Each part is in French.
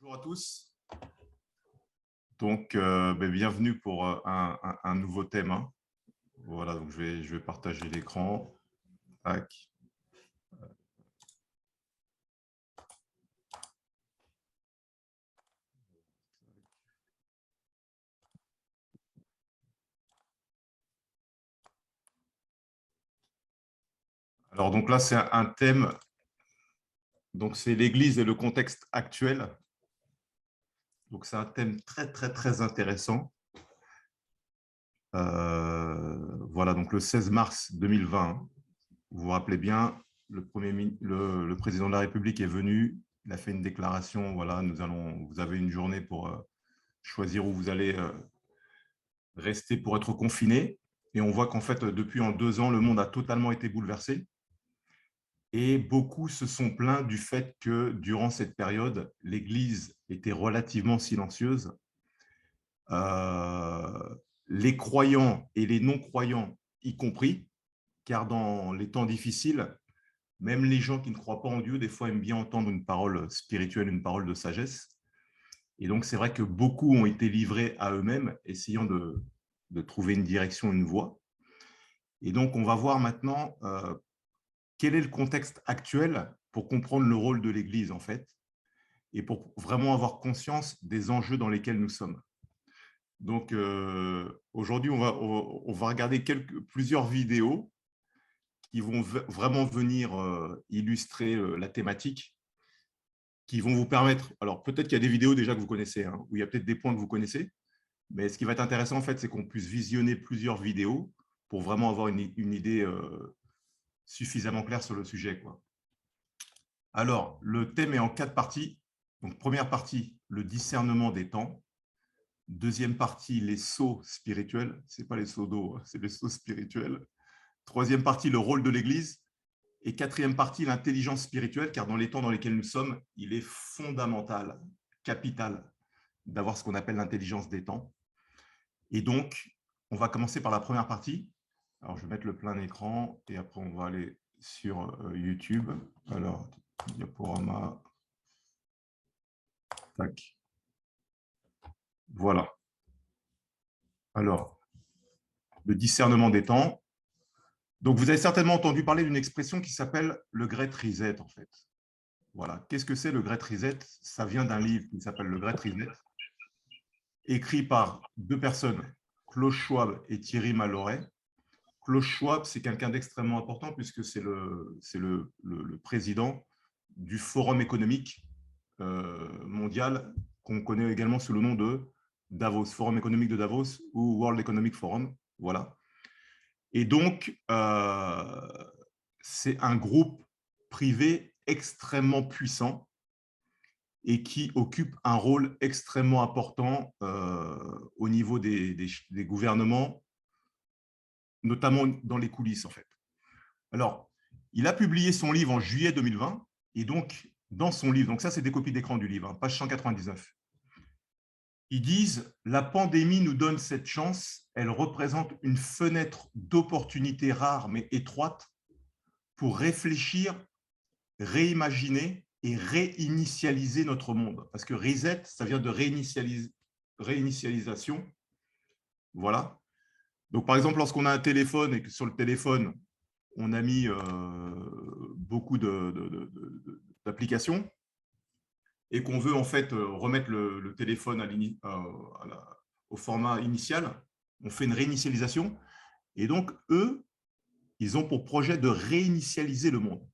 Bonjour à tous. Donc, bienvenue pour un nouveau thème, hein. Voilà, donc je vais partager l'écran. Tac. Alors, donc là, c'est un thème. Donc, c'est l'Église et le contexte actuel. Donc, c'est un thème très, très, très intéressant. Voilà, donc le 16 mars 2020, vous vous rappelez bien, le président de la République est venu, il a fait une déclaration, voilà, vous avez une journée pour choisir où vous allez rester pour être confiné. Et on voit qu'en fait, depuis en 2 ans, le monde a totalement été bouleversé. Et beaucoup se sont plaints du fait que durant cette période, l'Église était relativement silencieuse. Les croyants et les non-croyants y compris, car dans les temps difficiles, même les gens qui ne croient pas en Dieu, des fois, aiment bien entendre une parole spirituelle, une parole de sagesse. Et donc, c'est vrai que beaucoup ont été livrés à eux-mêmes, essayant de trouver une direction, une voie. Et donc, on va voir maintenant quel est le contexte actuel pour comprendre le rôle de l'Église, en fait, et pour vraiment avoir conscience des enjeux dans lesquels nous sommes. Donc, aujourd'hui, on va regarder plusieurs vidéos qui vont vraiment venir illustrer la thématique, qui vont vous permettre… Alors, peut-être qu'il y a des vidéos déjà que vous connaissez, hein, où il y a peut-être des points que vous connaissez, mais ce qui va être intéressant, en fait, c'est qu'on puisse visionner plusieurs vidéos pour vraiment avoir une idée suffisamment claire sur le sujet, quoi. Alors, le thème est en 4 parties. Donc, première partie, le discernement des temps. Deuxième partie, les sauts spirituels. Ce n'est pas les sauts d'eau, c'est les sauts spirituels. Troisième partie, le rôle de l'Église. Et quatrième partie, l'intelligence spirituelle, car dans les temps dans lesquels nous sommes, il est fondamental, capital, d'avoir ce qu'on appelle l'intelligence des temps. Et donc, on va commencer par la première partie. Alors, je vais mettre le plein écran et après, on va aller sur YouTube. Alors, diaporama. Tac. Voilà. Alors, le discernement des temps. Donc, vous avez certainement entendu parler d'une expression qui s'appelle le Great Reset, en fait. Voilà. Qu'est-ce que c'est le Great Reset? Ça vient d'un livre qui s'appelle le Great Reset, écrit par 2 personnes, Klaus Schwab et Thierry Maloret. Klaus Schwab, c'est quelqu'un d'extrêmement important puisque c'est le président du Forum économique mondial, qu'on connaît également sous le nom de Davos, Forum économique de Davos ou World Economic Forum. Voilà. Et donc, c'est un groupe privé extrêmement puissant et qui occupe un rôle extrêmement important au niveau des gouvernements, notamment dans les coulisses, en fait. Alors, il a publié son livre en juillet 2020, et donc, dans son livre, donc ça, c'est des copies d'écran du livre, hein, page 199, ils disent « La pandémie nous donne cette chance, elle représente une fenêtre d'opportunité rare mais étroite pour réfléchir, réimaginer et réinitialiser notre monde. » Parce que reset, ça vient de réinitialisation. Voilà. Donc, par exemple, lorsqu'on a un téléphone et que sur le téléphone, on a mis beaucoup d'applications et qu'on veut en fait remettre le téléphone au format initial, on fait une réinitialisation. Et donc, eux, ils ont pour projet de réinitialiser le monde.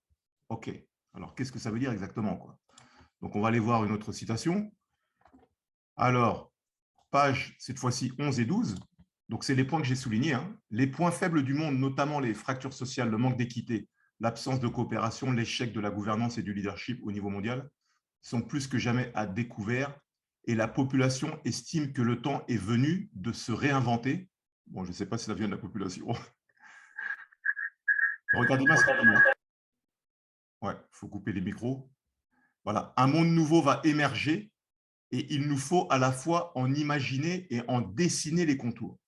OK. Alors, qu'est-ce que ça veut dire exactement, quoi? Donc, on va aller voir une autre citation. Alors, page, cette fois-ci, 11 et 12. Donc, c'est les points que j'ai soulignés, hein. Les points faibles du monde, notamment les fractures sociales, le manque d'équité, l'absence de coopération, l'échec de la gouvernance et du leadership au niveau mondial, sont plus que jamais à découvert et la population estime que le temps est venu de se réinventer. Bon, je ne sais pas si ça vient de la population. Regardez-moi cette vidéo. Ouais, il faut couper les micros. Voilà, un monde nouveau va émerger et il nous faut à la fois en imaginer et en dessiner les contours.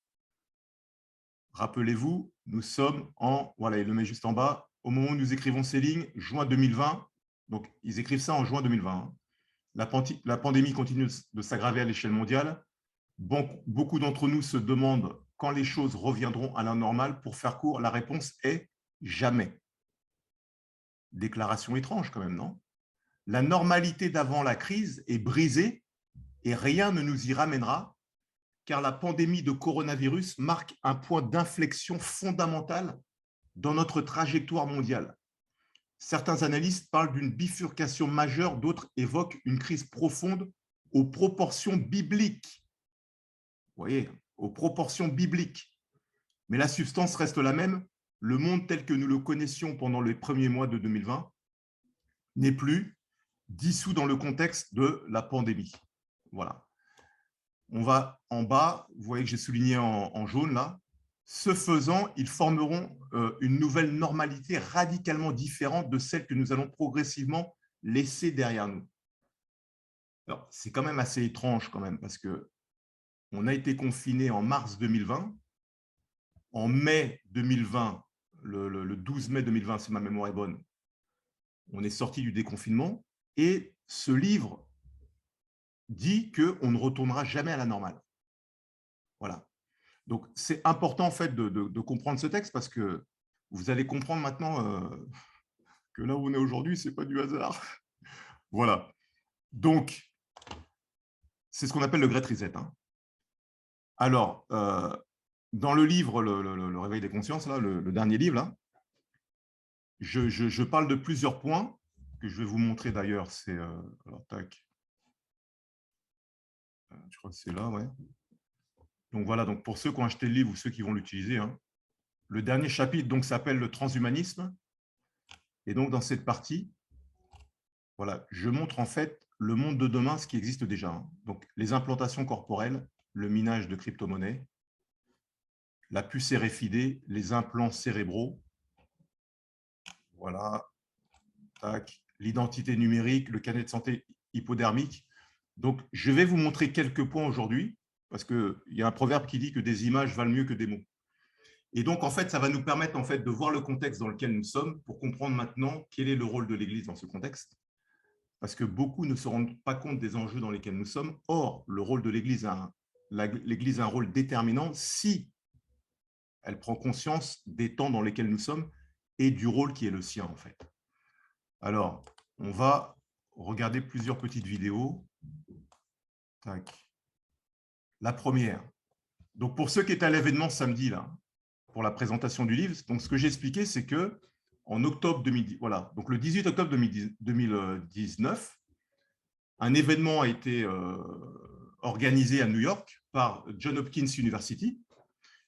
Rappelez-vous, nous sommes en… Voilà, il le met juste en bas. Au moment où nous écrivons ces lignes, juin 2020. Donc, ils écrivent ça en juin 2020. Hein. La pandémie continue de s'aggraver à l'échelle mondiale. Beaucoup d'entre nous se demandent quand les choses reviendront à la normale. Pour faire court, la réponse est jamais. Déclaration étrange quand même, non? La normalité d'avant la crise est brisée et rien ne nous y ramènera, car la pandémie de coronavirus marque un point d'inflexion fondamental dans notre trajectoire mondiale. Certains analystes parlent d'une bifurcation majeure, d'autres évoquent une crise profonde aux proportions bibliques. Vous voyez, aux proportions bibliques. Mais la substance reste la même. Le monde tel que nous le connaissions pendant les premiers mois de 2020 n'est plus dissous dans le contexte de la pandémie. Voilà. On va en bas, vous voyez que j'ai souligné en jaune là. Ce faisant, ils formeront une nouvelle normalité radicalement différente de celle que nous allons progressivement laisser derrière nous. Alors, c'est quand même assez étrange quand même, parce que on a été confiné en mars 2020. En mai 2020, le 12 mai 2020, si ma mémoire est bonne, on est sorti du déconfinement et ce livre dit qu'on ne retournera jamais à la normale. Voilà. Donc, c'est important en fait de comprendre ce texte parce que vous allez comprendre maintenant que là où on est aujourd'hui, ce n'est pas du hasard. Voilà. Donc, c'est ce qu'on appelle le Great Reset. Hein. Alors, dans le livre le Réveil des consciences, là, le dernier livre, là, je parle de plusieurs points que je vais vous montrer d'ailleurs. C'est, alors, tac. Je crois que c'est là, ouais. Donc voilà, donc pour ceux qui ont acheté le livre ou ceux qui vont l'utiliser, hein, le dernier chapitre donc s'appelle le transhumanisme. Et donc dans cette partie, voilà, je montre en fait le monde de demain, ce qui existe déjà. Hein. Donc les implantations corporelles, le minage de crypto-monnaies, la puce RFID, les implants cérébraux, voilà, l'identité numérique, le carnet de santé hypodermique. Donc je vais vous montrer quelques points aujourd'hui, parce qu'il y a un proverbe qui dit que des images valent mieux que des mots. Et donc, en fait, ça va nous permettre en fait, de voir le contexte dans lequel nous sommes pour comprendre maintenant quel est le rôle de l'Église dans ce contexte. Parce que beaucoup ne se rendent pas compte des enjeux dans lesquels nous sommes. Or, le rôle de l'Église a un rôle déterminant si elle prend conscience des temps dans lesquels nous sommes et du rôle qui est le sien, en fait. Alors, on va regarder plusieurs petites vidéos. Tac. La première. Donc, pour ceux qui étaient à l'événement samedi, là, pour la présentation du livre. Donc, ce que j'ai expliqué, c'est que en octobre 2010, voilà, donc le 18 octobre 2019, un événement a été organisé à New York par Johns Hopkins University.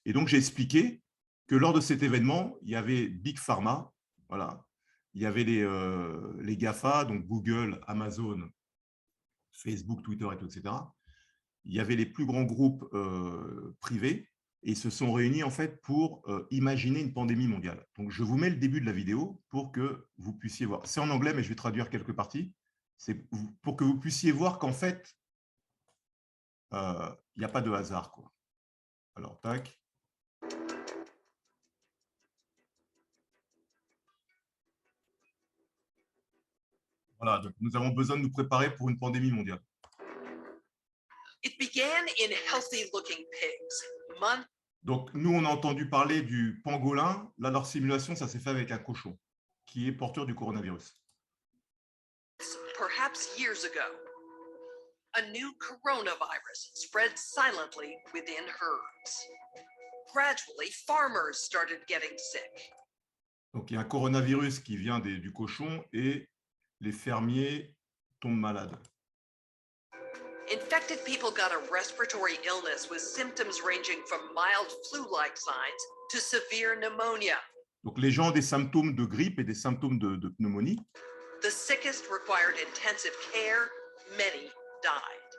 Et donc, j'ai expliqué que lors de cet événement, il y avait Big Pharma, voilà, il y avait les GAFA, donc Google, Amazon, Facebook, Twitter, etc. Il y avait les plus grands groupes privés et ils se sont réunis en fait pour imaginer une pandémie mondiale. Donc, je vous mets le début de la vidéo pour que vous puissiez voir. C'est en anglais, mais je vais traduire quelques parties. C'est pour que vous puissiez voir qu'en fait, il n'y a pas de hasard, quoi. Alors, tac. Voilà, donc nous avons besoin de nous préparer pour une pandémie mondiale. It began in healthy-looking pigs. Donc, nous, on a entendu parler du pangolin. Là, leur simulation, ça s'est fait avec un cochon qui est porteur du coronavirus. Perhaps years ago, a new coronavirus spread silently within herds. Gradually, farmers started getting sick. Donc, il y a un coronavirus qui vient du cochon et les fermiers tombent malades. Infected people got a respiratory illness with symptoms ranging from mild flu-like signs to severe pneumonia. Donc, les gens ont des symptômes de grippe et des symptômes de pneumonie. The sickest required intensive care. Many died.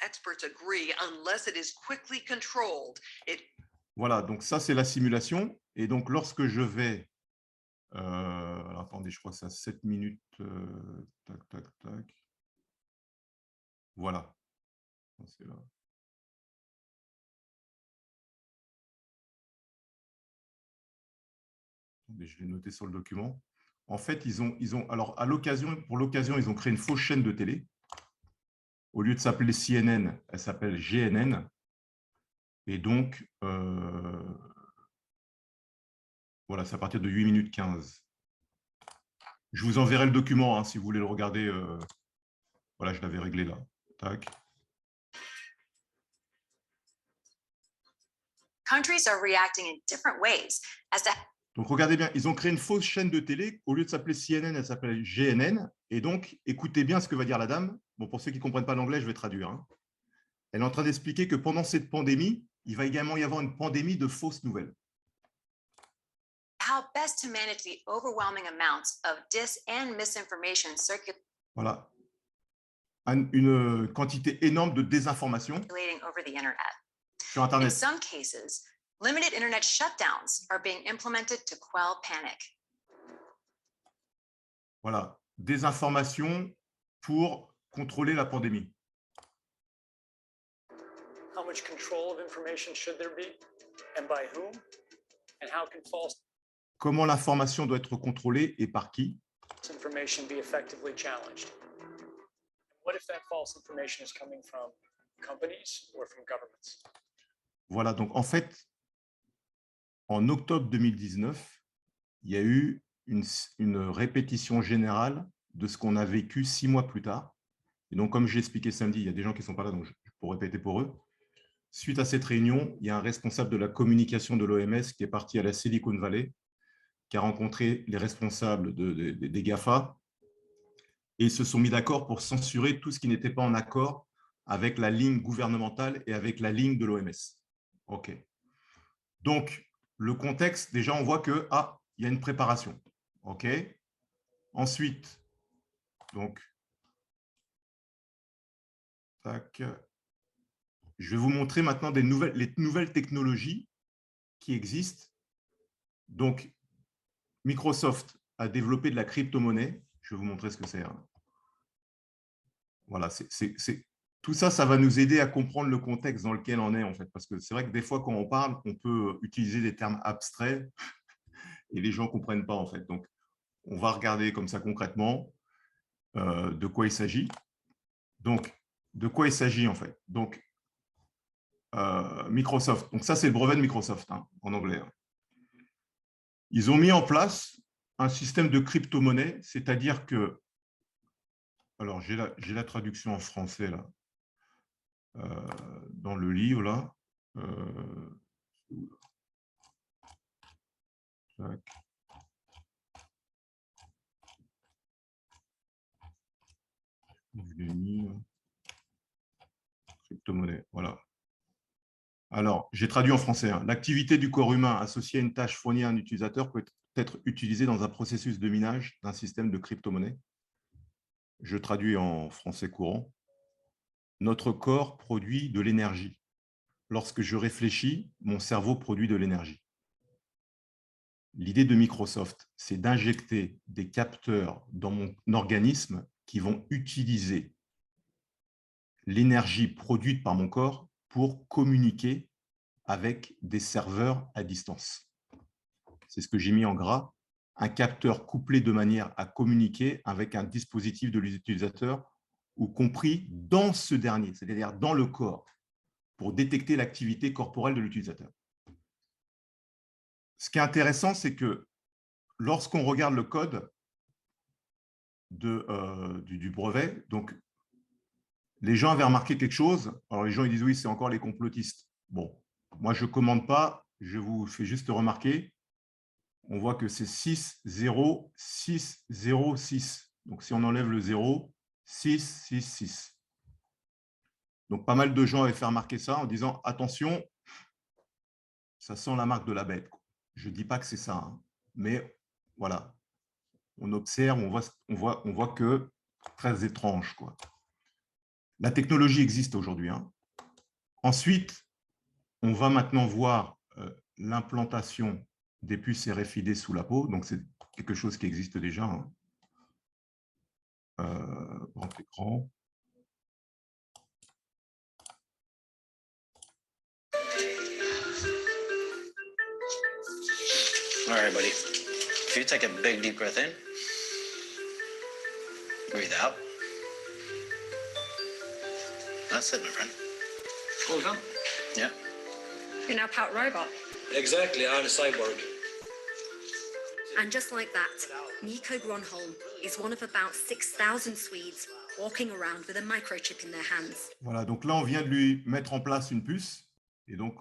Experts agree, unless it is quickly controlled, it... Voilà, donc ça, c'est la simulation. Et donc, lorsque je vais... alors, attendez, je crois que c'est à 7 minutes. Tac, tac, tac. Voilà. C'est là. Attendez, je vais noter sur le document. En fait, alors pour l'occasion, ils ont créé une fausse chaîne de télé. Au lieu de s'appeler CNN, elle s'appelle GNN. Et donc, voilà, c'est à partir de 8 minutes 15. Je vous enverrai le document hein, si vous voulez le regarder. Voilà, je l'avais réglé là. Tac. Countries are reacting in different ways as to Donc, regardez bien, ils ont créé une fausse chaîne de télé. Au lieu de s'appeler CNN, elle s'appelle GNN. Et donc, écoutez bien ce que va dire la dame. Bon, pour ceux qui ne comprennent pas l'anglais, je vais traduire. Hein. Elle est en train d'expliquer que pendant cette pandémie, il va également y avoir une pandémie de fausses nouvelles. how best to manage the overwhelming amounts of dis and misinformation circulating Voilà. Une quantité énorme de désinformation over the internet. sur In Internet. some cases, limited internet shutdowns are being implemented to quell panic. Voilà. Désinformation pour contrôler la pandémie. How much control of information should there be, and by whom, and how can false Comment l'information doit être contrôlée et par qui? information be effectively challenged? What if that false information is coming from companies or from governments? Voilà, donc en fait, en octobre 2019, il y a eu une répétition générale de ce qu'on a vécu 6 mois plus tard. Et donc, comme j'ai expliqué samedi, il y a des gens qui ne sont pas là, donc je peux répéter pour eux. Suite à cette réunion, il y a un responsable de la communication de l'OMS qui est parti à la Silicon Valley, qui a rencontré les responsables des GAFA, et ils se sont mis d'accord pour censurer tout ce qui n'était pas en accord avec la ligne gouvernementale et avec la ligne de l'OMS. OK. Donc, le contexte, déjà, on voit que, il y a une préparation. OK. Ensuite, donc, tac. Je vais vous montrer maintenant les nouvelles technologies qui existent. Donc, Microsoft a développé de la crypto-monnaie. Je vais vous montrer ce que c'est. Hein. Voilà, tout ça, ça va nous aider à comprendre le contexte dans lequel on est, en fait. Parce que c'est vrai que des fois, quand on parle, on peut utiliser des termes abstraits et les gens ne comprennent pas, en fait. Donc, on va regarder comme ça concrètement de quoi il s'agit. Donc, de quoi il s'agit, en fait. Donc, Microsoft. Donc, ça, c'est le brevet de Microsoft, hein, en anglais. Hein. Ils ont mis en place un système de crypto-monnaie, c'est-à-dire que, alors j'ai la traduction en français là, dans le livre là. Je l'ai mis. Crypto-monnaie, voilà. Alors, j'ai traduit en français. Hein. L'activité du corps humain associée à une tâche fournie à un utilisateur peut être utilisée dans un processus de minage d'un système de crypto-monnaie. Je traduis en français courant. Notre corps produit de l'énergie. Lorsque je réfléchis, mon cerveau produit de l'énergie. L'idée de Microsoft, c'est d'injecter des capteurs dans mon organisme qui vont utiliser l'énergie produite par mon corps pour communiquer avec des serveurs à distance. C'est ce que j'ai mis en gras, un capteur couplé de manière à communiquer avec un dispositif de l'utilisateur ou compris dans ce dernier, c'est-à-dire dans le corps, pour détecter l'activité corporelle de l'utilisateur. Ce qui est intéressant, c'est que lorsqu'on regarde le code du brevet, donc les gens avaient remarqué quelque chose. Alors les gens ils disent oui, c'est encore les complotistes. Bon, moi je ne commande pas, je vous fais juste remarquer. On voit que c'est 6, 0, 6, 0, 6. Donc si on enlève le 0, 6, 6, 6. Donc pas mal de gens avaient fait remarquer ça en disant attention, ça sent la marque de la bête. Je ne dis pas que c'est ça, hein, mais voilà. On observe, on voit que très étrange, quoi. La technologie existe aujourd'hui. Hein. Ensuite, on va maintenant voir l'implantation des puces RFID sous la peau. Donc, c'est quelque chose qui existe déjà. Hein. Grand écran. All right, buddy. If you take a big deep breath in Breathe out. That's it, my friend. All done? Yeah. You're now part robot. Exactly, I'm a cyborg. And just like that, Nico Gronholm is one of about 6,000 Swedes walking around with a microchip in their hands. Voilà, donc là, on vient de lui mettre en place une puce. Et donc,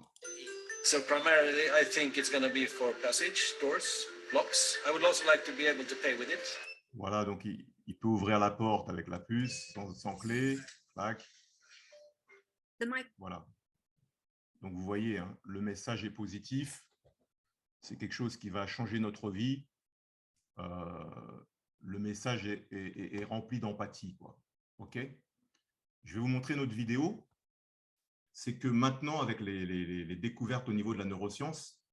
So primarily, I think it's going to be for passage, doors, locks. I would also like to be able to pay with it. voilà, donc il peut ouvrir la porte avec la puce, sans clé. Tac. The mic Voilà. Donc, vous voyez, hein, le message est positif. C'est quelque chose qui va changer notre vie. Le message est rempli d'empathie, quoi. OK ? Je vais vous montrer notre vidéo. C'est que maintenant, avec les découvertes au niveau de la neuroscience,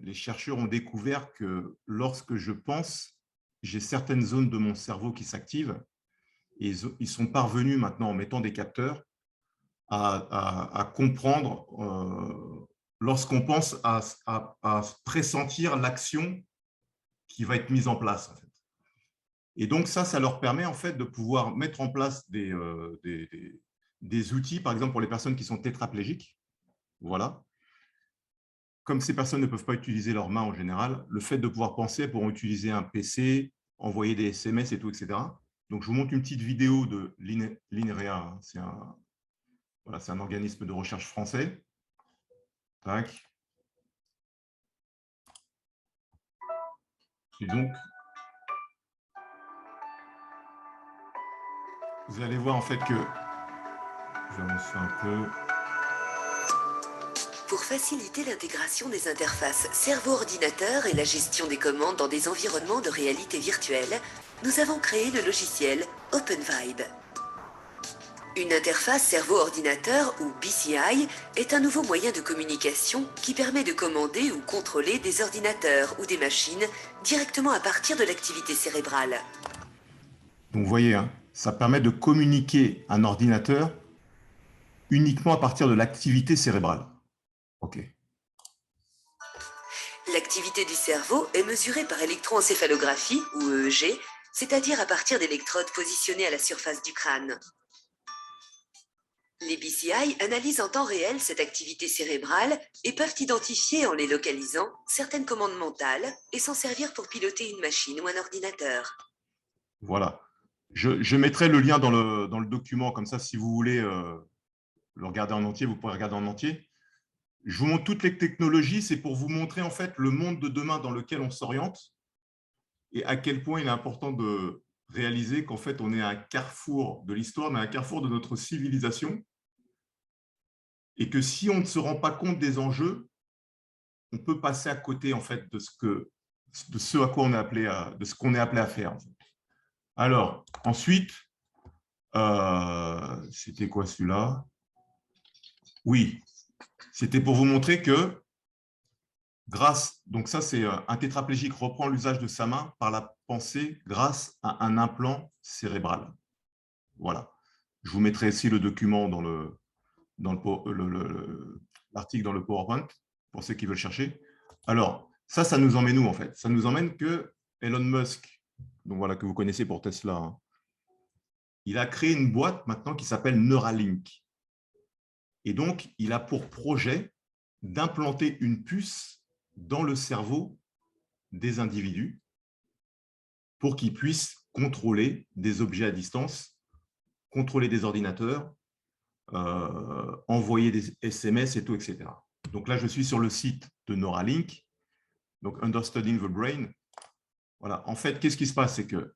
les chercheurs ont découvert que lorsque je pense, j'ai certaines zones de mon cerveau qui s'activent. Et ils sont parvenus maintenant, en mettant des capteurs, à comprendre, lorsqu'on pense, à pressentir l'action qui va être mise en place. En fait. Et donc, ça leur permet en fait de pouvoir mettre en place des outils, par exemple pour les personnes qui sont tétraplégiques. Voilà. Comme ces personnes ne peuvent pas utiliser leurs mains en général, le fait de pouvoir penser, elles pourront utiliser un PC, envoyer des SMS et tout, etc. Donc, je vous montre une petite vidéo de l'INREA. C'est un organisme de recherche français. Tac. Et donc, vous allez voir en fait que... Je vais avancer un peu. Pour faciliter l'intégration des interfaces cerveau-ordinateur et la gestion des commandes dans des environnements de réalité virtuelle, nous avons créé le logiciel OpenVibe. Une interface cerveau-ordinateur ou BCI est un nouveau moyen de communication qui permet de commander ou contrôler des ordinateurs ou des machines directement à partir de l'activité cérébrale. Donc vous voyez, hein, ça permet de communiquer un ordinateur uniquement à partir de l'activité cérébrale. OK. L'activité du cerveau est mesurée par électroencéphalographie ou EEG, c'est-à-dire à partir d'électrodes positionnées à la surface du crâne. Les BCI analysent en temps réel cette activité cérébrale et peuvent identifier en les localisant certaines commandes mentales et s'en servir pour piloter une machine ou un ordinateur. Voilà. Je mettrai le lien dans le document, comme ça, si vous voulez le regarder en entier, vous pourrez regarder en entier. Je vous montre toutes les technologies, c'est pour vous montrer en fait le monde de demain dans lequel on s'oriente et à quel point il est important de réaliser qu'en fait, on est à un carrefour de l'histoire, mais à un carrefour de notre civilisation et que si on ne se rend pas compte des enjeux, on peut passer à côté en fait de ce à quoi on est appelé de ce qu'on est appelé à faire. En fait. Alors, ensuite, c'était quoi celui-là? Oui, c'était pour vous montrer que grâce, donc ça c'est un tétraplégique reprend l'usage de sa main par la pensée grâce à un implant cérébral. Voilà. Je vous mettrai ici le document dans l'article dans le PowerPoint pour ceux qui veulent chercher. Alors, ça nous emmène où en fait? Ça nous emmène que Elon Musk, donc voilà, que vous connaissez pour Tesla, hein, il a créé une boîte maintenant qui s'appelle Neuralink. Et donc, il a pour projet d'implanter une puce dans le cerveau des individus pour qu'ils puissent contrôler des objets à distance, contrôler des ordinateurs, envoyer des SMS et tout, etc. Donc là, je suis sur le site de Neuralink, donc Understanding the Brain. Voilà. En fait, qu'est-ce qui se passe? C'est que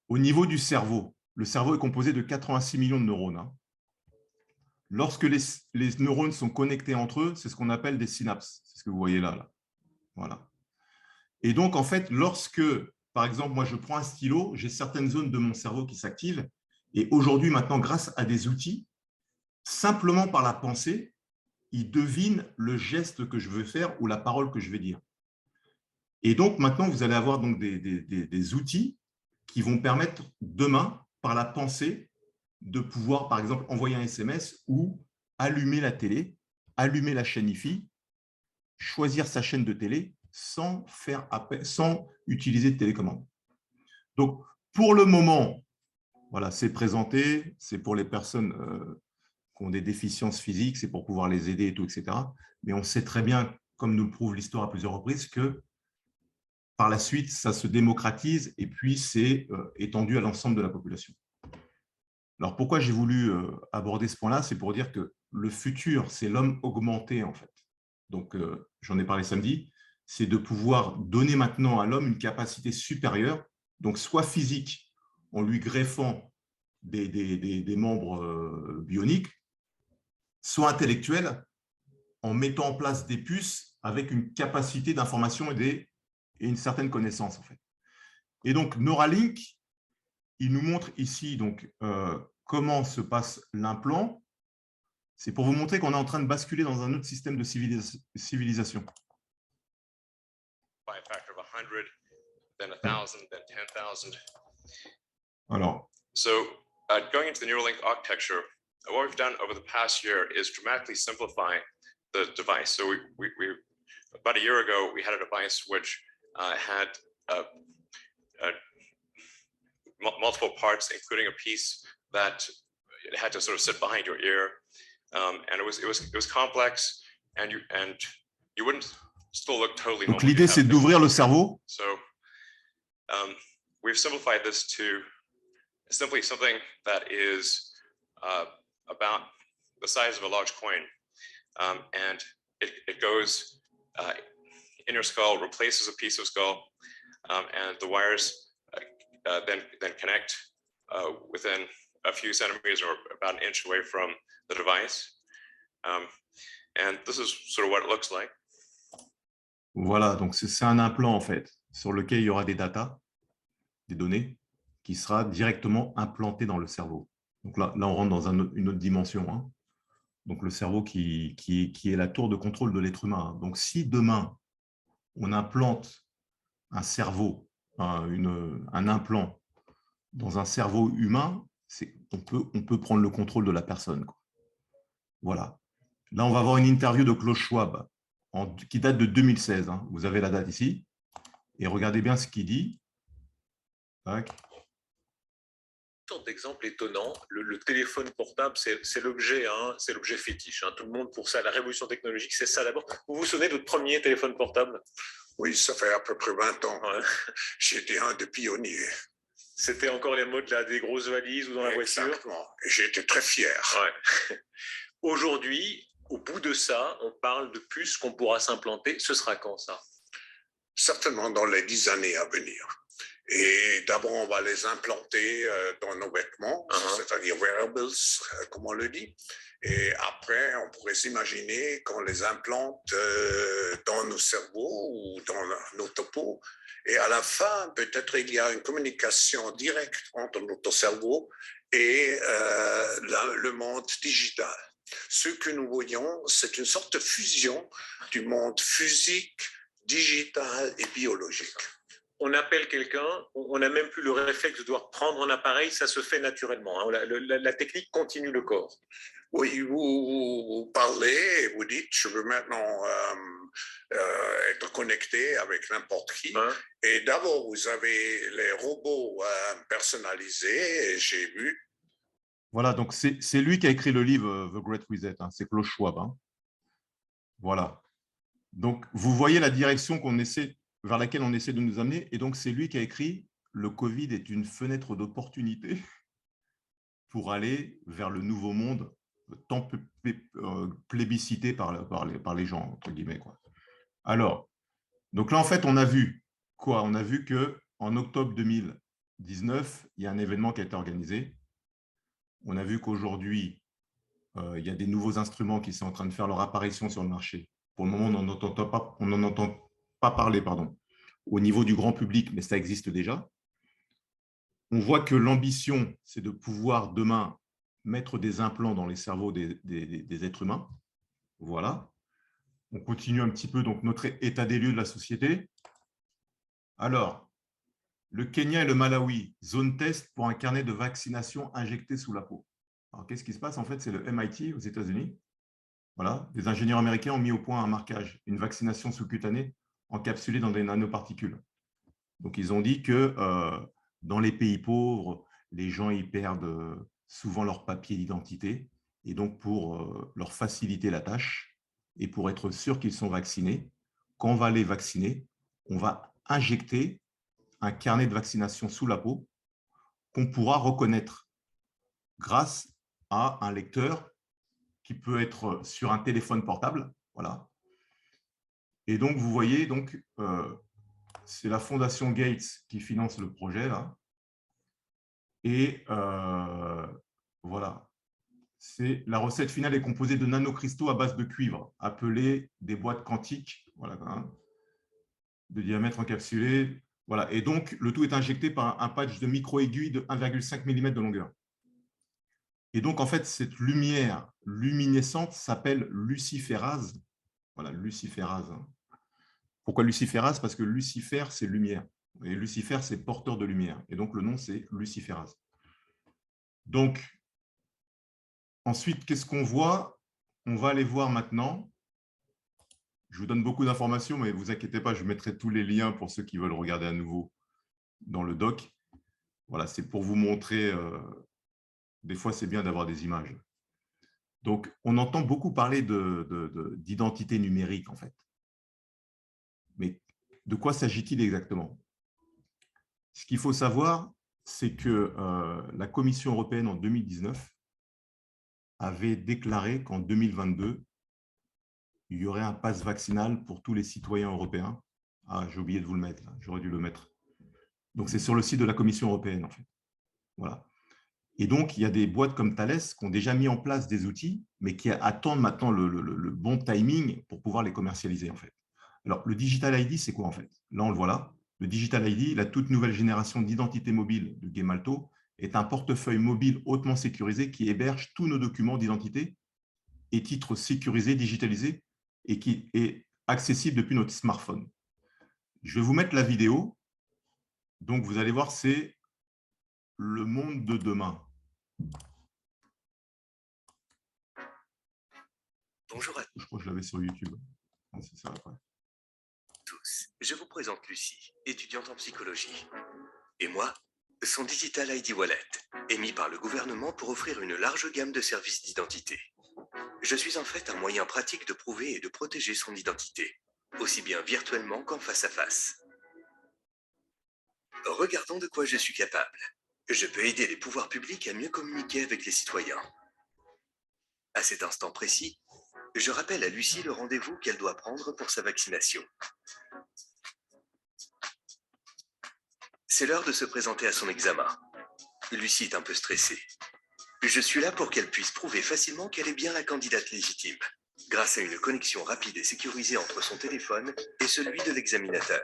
au niveau du cerveau, le cerveau est composé de 86 millions de neurones. Hein. Lorsque les neurones sont connectés entre eux, c'est ce qu'on appelle des synapses. C'est ce que vous voyez là. Voilà. Et donc, en fait, lorsque, par exemple, moi, je prends un stylo, j'ai certaines zones de mon cerveau qui s'activent. Et aujourd'hui, maintenant, grâce à des outils, simplement par la pensée, ils devinent le geste que je veux faire ou la parole que je vais dire. Et donc, maintenant, vous allez avoir donc des outils qui vont permettre demain, par la pensée, de pouvoir, par exemple, envoyer un SMS ou allumer la télé, allumer la chaîne IFI, choisir sa chaîne de télé sans utiliser de télécommande. Donc, pour le moment, voilà, c'est présenté, c'est pour les personnes qui ont des déficiences physiques, c'est pour pouvoir les aider et tout, etc. Mais on sait très bien, comme nous le prouve l'histoire à plusieurs reprises, que par la suite, ça se démocratise et puis c'est étendu à l'ensemble de la population. Alors, pourquoi j'ai voulu aborder ce point-là? C'est pour dire que le futur, c'est l'homme augmenté, en fait. Donc, j'en ai parlé samedi, c'est de pouvoir donner maintenant à l'homme une capacité supérieure, donc soit physique, en lui greffant des membres bioniques, soit intellectuelle, en mettant en place des puces avec une capacité d'information et une certaine connaissance, en fait. Et donc, Neuralink, il nous montre ici donc, comment se passe l'implant. C'est pour vous montrer qu'on est en train de basculer dans un autre système de civilisation. By a factor of 100, then 1,000, then 10,000. Alors, So going into the Neuralink architecture, what we've done over the past year is dramatically simplify the device. So we about a year ago, we had a device which had multiple parts, including a piece that it had to sort of sit behind your ear, and it was complex, and you wouldn't still look totally normal. donc l'idée, c'est d'ouvrir le cerveau. So we've simplified this to simply something that is about the size of a large coin, and it goes in your skull, replaces a piece of skull, and the wires then connect within a few centimeters or about an inch away from the device. And this is sort of what it looks like. Voilà, donc c'est un implant, en fait, sur lequel il y aura des datas, des données, qui sera directement implanté dans le cerveau. Donc là on rentre dans une autre dimension. Hein. Donc le cerveau qui est la tour de contrôle de l'être humain. Hein. Donc si demain, on implante un cerveau, un implant dans un cerveau humain, on peut prendre le contrôle de la personne. Quoi. Voilà. Là, on va avoir une interview de Klaus Schwab qui date de 2016. Hein. Vous avez la date ici. Et regardez bien ce qu'il dit. Tac. Sorte d'exemple étonnant, le téléphone portable, c'est l'objet, hein, c'est l'objet fétiche. Hein. Tout le monde pour ça, la révolution technologique, c'est ça d'abord. Vous vous souvenez de votre premier téléphone portable? Oui, ça fait à peu près 20 ans. Ouais. J'étais un des pionniers. C'était encore les modes là, des grosses valises ou dans la voiture. Exactement. Et j'étais très fier. Ouais. Aujourd'hui, au bout de ça, on parle de puces qu'on pourra s'implanter. Ce sera quand ça? Certainement dans les 10 années à venir. Et d'abord, on va les implanter dans nos vêtements, c'est-à-dire wearables, comme on le dit. Et après, on pourrait s'imaginer qu'on les implante dans nos cerveaux ou dans notre peau. Et à la fin, peut-être il y a une communication directe entre notre cerveau et le monde digital. Ce que nous voyons, c'est une sorte de fusion du monde physique, digital et biologique. On appelle quelqu'un, on n'a même plus le réflexe de devoir prendre un appareil, ça se fait naturellement. Hein. La technique continue le corps. Oui, vous parlez, vous dites, je veux maintenant être connecté avec n'importe qui. Hein? Et d'abord, vous avez les robots personnalisés, j'ai vu. Voilà, donc c'est lui qui a écrit le livre The Great Reset, hein, c'est Klaus Schwab. Hein. Voilà. Donc, vous voyez la direction vers laquelle on essaie de nous amener. Et donc, c'est lui qui a écrit « Le Covid est une fenêtre d'opportunité pour aller vers le nouveau monde tant plébiscité par les gens, entre guillemets. Quoi. » Alors, donc là, en fait, on a vu quoi? On a vu qu'en octobre 2019, il y a un événement qui a été organisé. On a vu qu'aujourd'hui, il y a des nouveaux instruments qui sont en train de faire leur apparition sur le marché. Pour le moment, on n'en entend pas parler, pardon, au niveau du grand public, mais ça existe déjà. On voit que l'ambition, c'est de pouvoir demain mettre des implants dans les cerveaux des êtres humains. Voilà. On continue un petit peu donc notre état des lieux de la société. Alors, le Kenya et le Malawi, zone test pour un carnet de vaccination injecté sous la peau. Alors, qu'est-ce qui se passe? En fait, c'est le MIT aux États-Unis. Voilà, des ingénieurs américains ont mis au point un marquage, une vaccination sous-cutanée encapsulée dans des nanoparticules. Donc, ils ont dit que Dans les pays pauvres, les gens y perdent souvent leur papier d'identité. Et donc, pour leur faciliter la tâche et pour être sûr qu'ils sont vaccinés, quand on va les vacciner, on va injecter un carnet de vaccination sous la peau qu'on pourra reconnaître grâce à un lecteur qui peut être sur un téléphone portable. Voilà. Et donc, vous voyez, c'est la Fondation Gates qui finance le projet, là. Et voilà. La recette finale est composée de nanocristaux à base de cuivre, appelés des boîtes quantiques, voilà, hein, de diamètre encapsulé. Voilà. Et donc, le tout est injecté par un patch de micro-aiguille de 1,5 mm de longueur. Et donc, en fait, cette lumière luminescente s'appelle luciférase. Voilà, luciférase. Pourquoi luciférase? Parce que Lucifer, c'est lumière. Et Lucifer, c'est porteur de lumière. Et donc, le nom, c'est luciférase. Donc, ensuite, qu'est-ce qu'on voit? On va aller voir maintenant. Je vous donne beaucoup d'informations, mais ne vous inquiétez pas, je mettrai tous les liens pour ceux qui veulent regarder à nouveau dans le doc. Voilà, c'est pour vous montrer. Des fois, c'est bien d'avoir des images. Donc, on entend beaucoup parler d'identité numérique, en fait. Mais de quoi s'agit-il exactement? Ce qu'il faut savoir, c'est que la Commission européenne, en 2019, avait déclaré qu'en 2022, il y aurait un pass vaccinal pour tous les citoyens européens. Ah, j'ai oublié de vous le mettre, j'aurais dû le mettre. Donc, c'est sur le site de la Commission européenne, en fait. Voilà. Et donc, il y a des boîtes comme Thales qui ont déjà mis en place des outils, mais qui attendent maintenant le bon timing pour pouvoir les commercialiser, en fait. Alors, le Digital ID, c'est quoi, en fait? Là, on le voit là. Le Digital ID, la toute nouvelle génération d'identité mobile de Gemalto, est un portefeuille mobile hautement sécurisé qui héberge tous nos documents d'identité et titres sécurisés, digitalisés, et qui est accessible depuis notre smartphone. Je vais vous mettre la vidéo. Donc, vous allez voir, c'est le monde de demain. Bonjour à Je crois que je l'avais sur YouTube. C'est ça après. tous. Je vous présente Lucie, étudiante en psychologie. Et moi, son Digital ID Wallet, émis par le gouvernement pour offrir une large gamme de services d'identité. Je suis en fait un moyen pratique de prouver et de protéger son identité, aussi bien virtuellement qu'en face à face. Regardons de quoi je suis capable. Je peux aider les pouvoirs publics à mieux communiquer avec les citoyens. À cet instant précis, je rappelle à Lucie le rendez-vous qu'elle doit prendre pour sa vaccination. C'est l'heure de se présenter à son examen. Lucie est un peu stressée. Je suis là pour qu'elle puisse prouver facilement qu'elle est bien la candidate légitime, grâce à une connexion rapide et sécurisée entre son téléphone et celui de l'examinateur.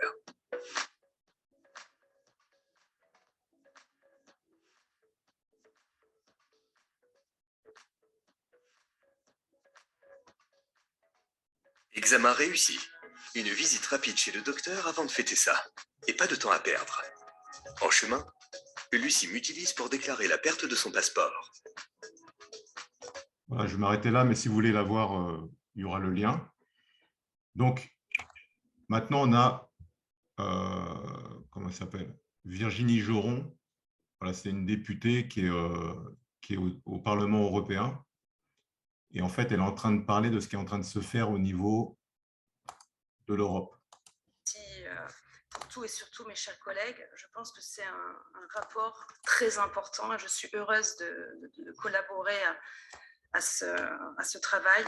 Examen réussi. Une visite rapide chez le docteur avant de fêter ça. Et pas de temps à perdre. En chemin, Lucie m'utilise pour déclarer la perte de son passeport. Voilà, je vais m'arrêter là, mais si vous voulez la voir, il y aura le lien. Donc, maintenant, on a, comment elle s'appelle? Virginie Joron. Voilà, c'est une députée qui est au Parlement européen. Et en fait, elle est en train de parler de ce qui est en train de se faire au niveau de l'Europe. Pour tout et surtout mes chers collègues, je pense que c'est un rapport très important et je suis heureuse de collaborer à ce travail.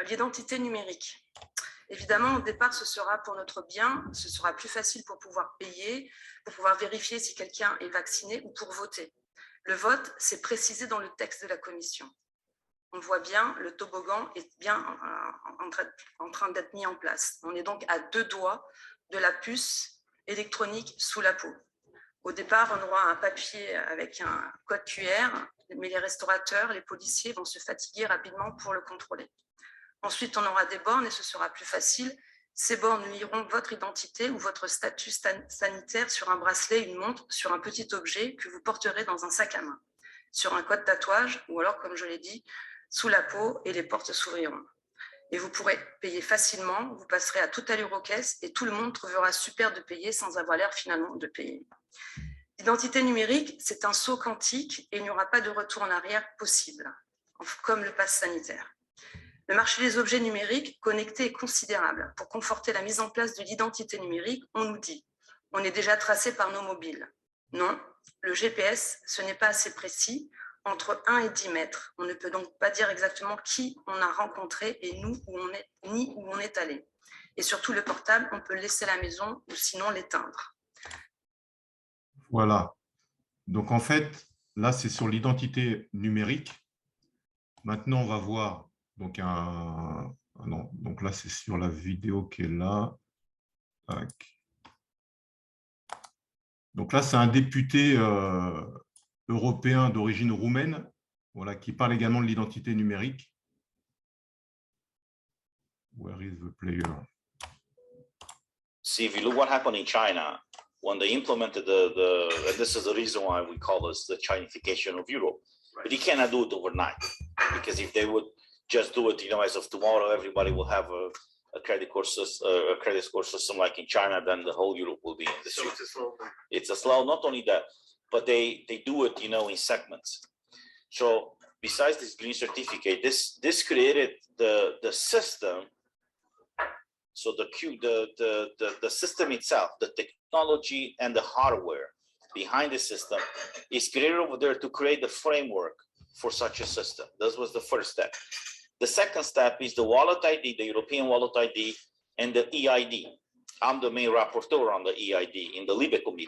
L'identité numérique. Évidemment, au départ, ce sera pour notre bien, ce sera plus facile pour pouvoir payer, pour pouvoir vérifier si quelqu'un est vacciné ou pour voter. Le vote, c'est précisé dans le texte de la Commission. On voit bien, le toboggan est bien en train d'être mis en place. On est donc à 2 doigts de la puce électronique sous la peau. Au départ, on aura un papier avec un code QR, mais les restaurateurs, les policiers vont se fatiguer rapidement pour le contrôler. Ensuite, on aura des bornes et ce sera plus facile. Ces bornes liront votre identité ou votre statut sanitaire sur un bracelet, une montre, sur un petit objet que vous porterez dans un sac à main, sur un code tatouage ou alors, comme je l'ai dit, sous la peau et les portes s'ouvriront. Et vous pourrez payer facilement, vous passerez à toute allure aux caisses et tout le monde trouvera super de payer sans avoir l'air finalement de payer. L'identité numérique, c'est un saut quantique et il n'y aura pas de retour en arrière possible, comme le pass sanitaire. Le marché des objets numériques connectés est considérable. Pour conforter la mise en place de l'identité numérique, on nous dit « on est déjà tracé par nos mobiles ». Non, le GPS, ce n'est pas assez précis, entre 1 et 10 mètres. On ne peut donc pas dire exactement qui on a rencontré et nous, ni où on est allé. Et surtout, le portable, on peut le laisser à la maison ou sinon l'éteindre. Voilà. Donc, en fait, là, c'est sur l'identité numérique. Maintenant, on va voir donc non, donc là, c'est sur la vidéo qui est là. Tac. Donc là, c'est un député européen d'origine roumaine, voilà, qui parle également de l'identité numérique. Where is the player? See, if you look what happened in China, when they implemented and this is the reason why we call this the Chinification of Europe, but you cannot do it overnight, because if they would just do it, as of tomorrow, everybody will have a credit score system like in China, then the whole Europe will be in this. So it's a slow, not only that, but they do it, in segments. So besides this green certificate, this created the system. So the system itself, the technology and the hardware behind the system is created over there to create the framework for such a system. This was the first step. The second step is the wallet ID, the European wallet ID, and the EID. I'm the main rapporteur on the EID in the LIBE committee.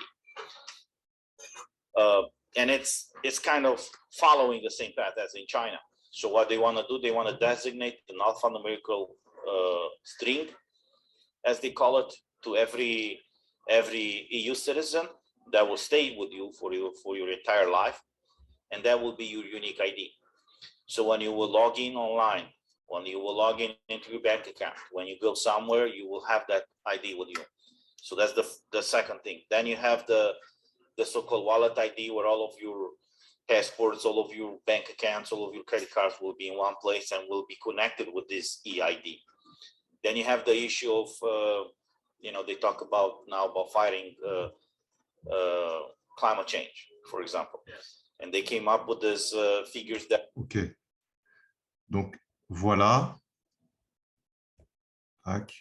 And it's kind of following the same path as in China. So what they want to do, they want to designate an alphanumerical string, as they call it, to every EU citizen that will stay with you for your entire life, and that will be your unique ID. So when you will log in online, when you will log in into your bank account, when you go somewhere, you will have that ID with you. So that's the second thing. Then you have the so-called wallet ID, where all of your passports, all of your bank accounts, all of your credit cards will be in one place and will be connected with this EID. Then you have the issue of, they talk about now about fighting climate change, for example. Yes. And they came up with these figures that. OK. Donc, voilà. Tac.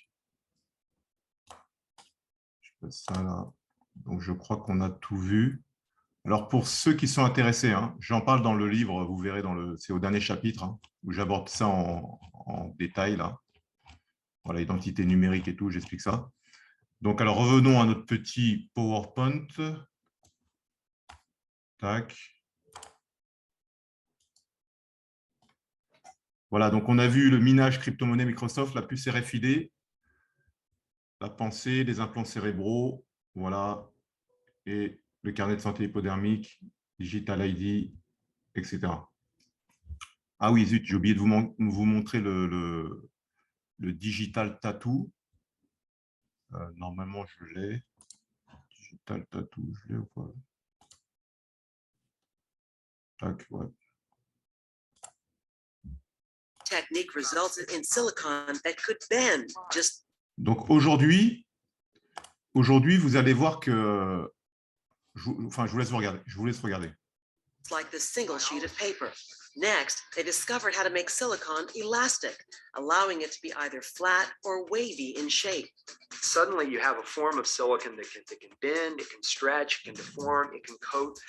Je fais ça là. Donc, je crois qu'on a tout vu. Alors, pour ceux qui sont intéressés, j'en parle dans le livre, vous verrez, c'est au dernier chapitre, où j'aborde ça en détail, là. Voilà, identité numérique et tout, j'explique ça. Donc, alors, revenons à notre petit PowerPoint. Tac. Voilà, donc on a vu le minage crypto-monnaie Microsoft, la puce RFID, la pensée, les implants cérébraux, voilà, et le carnet de santé hypodermique, Digital ID, etc. Ah oui, zut, j'ai oublié de vous montrer le Digital Tattoo. Normalement, je l'ai. Digital Tattoo, je l'ai ou pas? Tac, ouais. Technique resulted in silicon that could bend just. Donc aujourd'hui, vous allez voir que, je vous laisse regarder. It's like this single sheet of paper. Next, they discovered how to make silicon elastic, allowing it to be either flat or wavy in shape. Suddenly, you have a form of silicon that can bend, it can stretch, it can deform, it can coat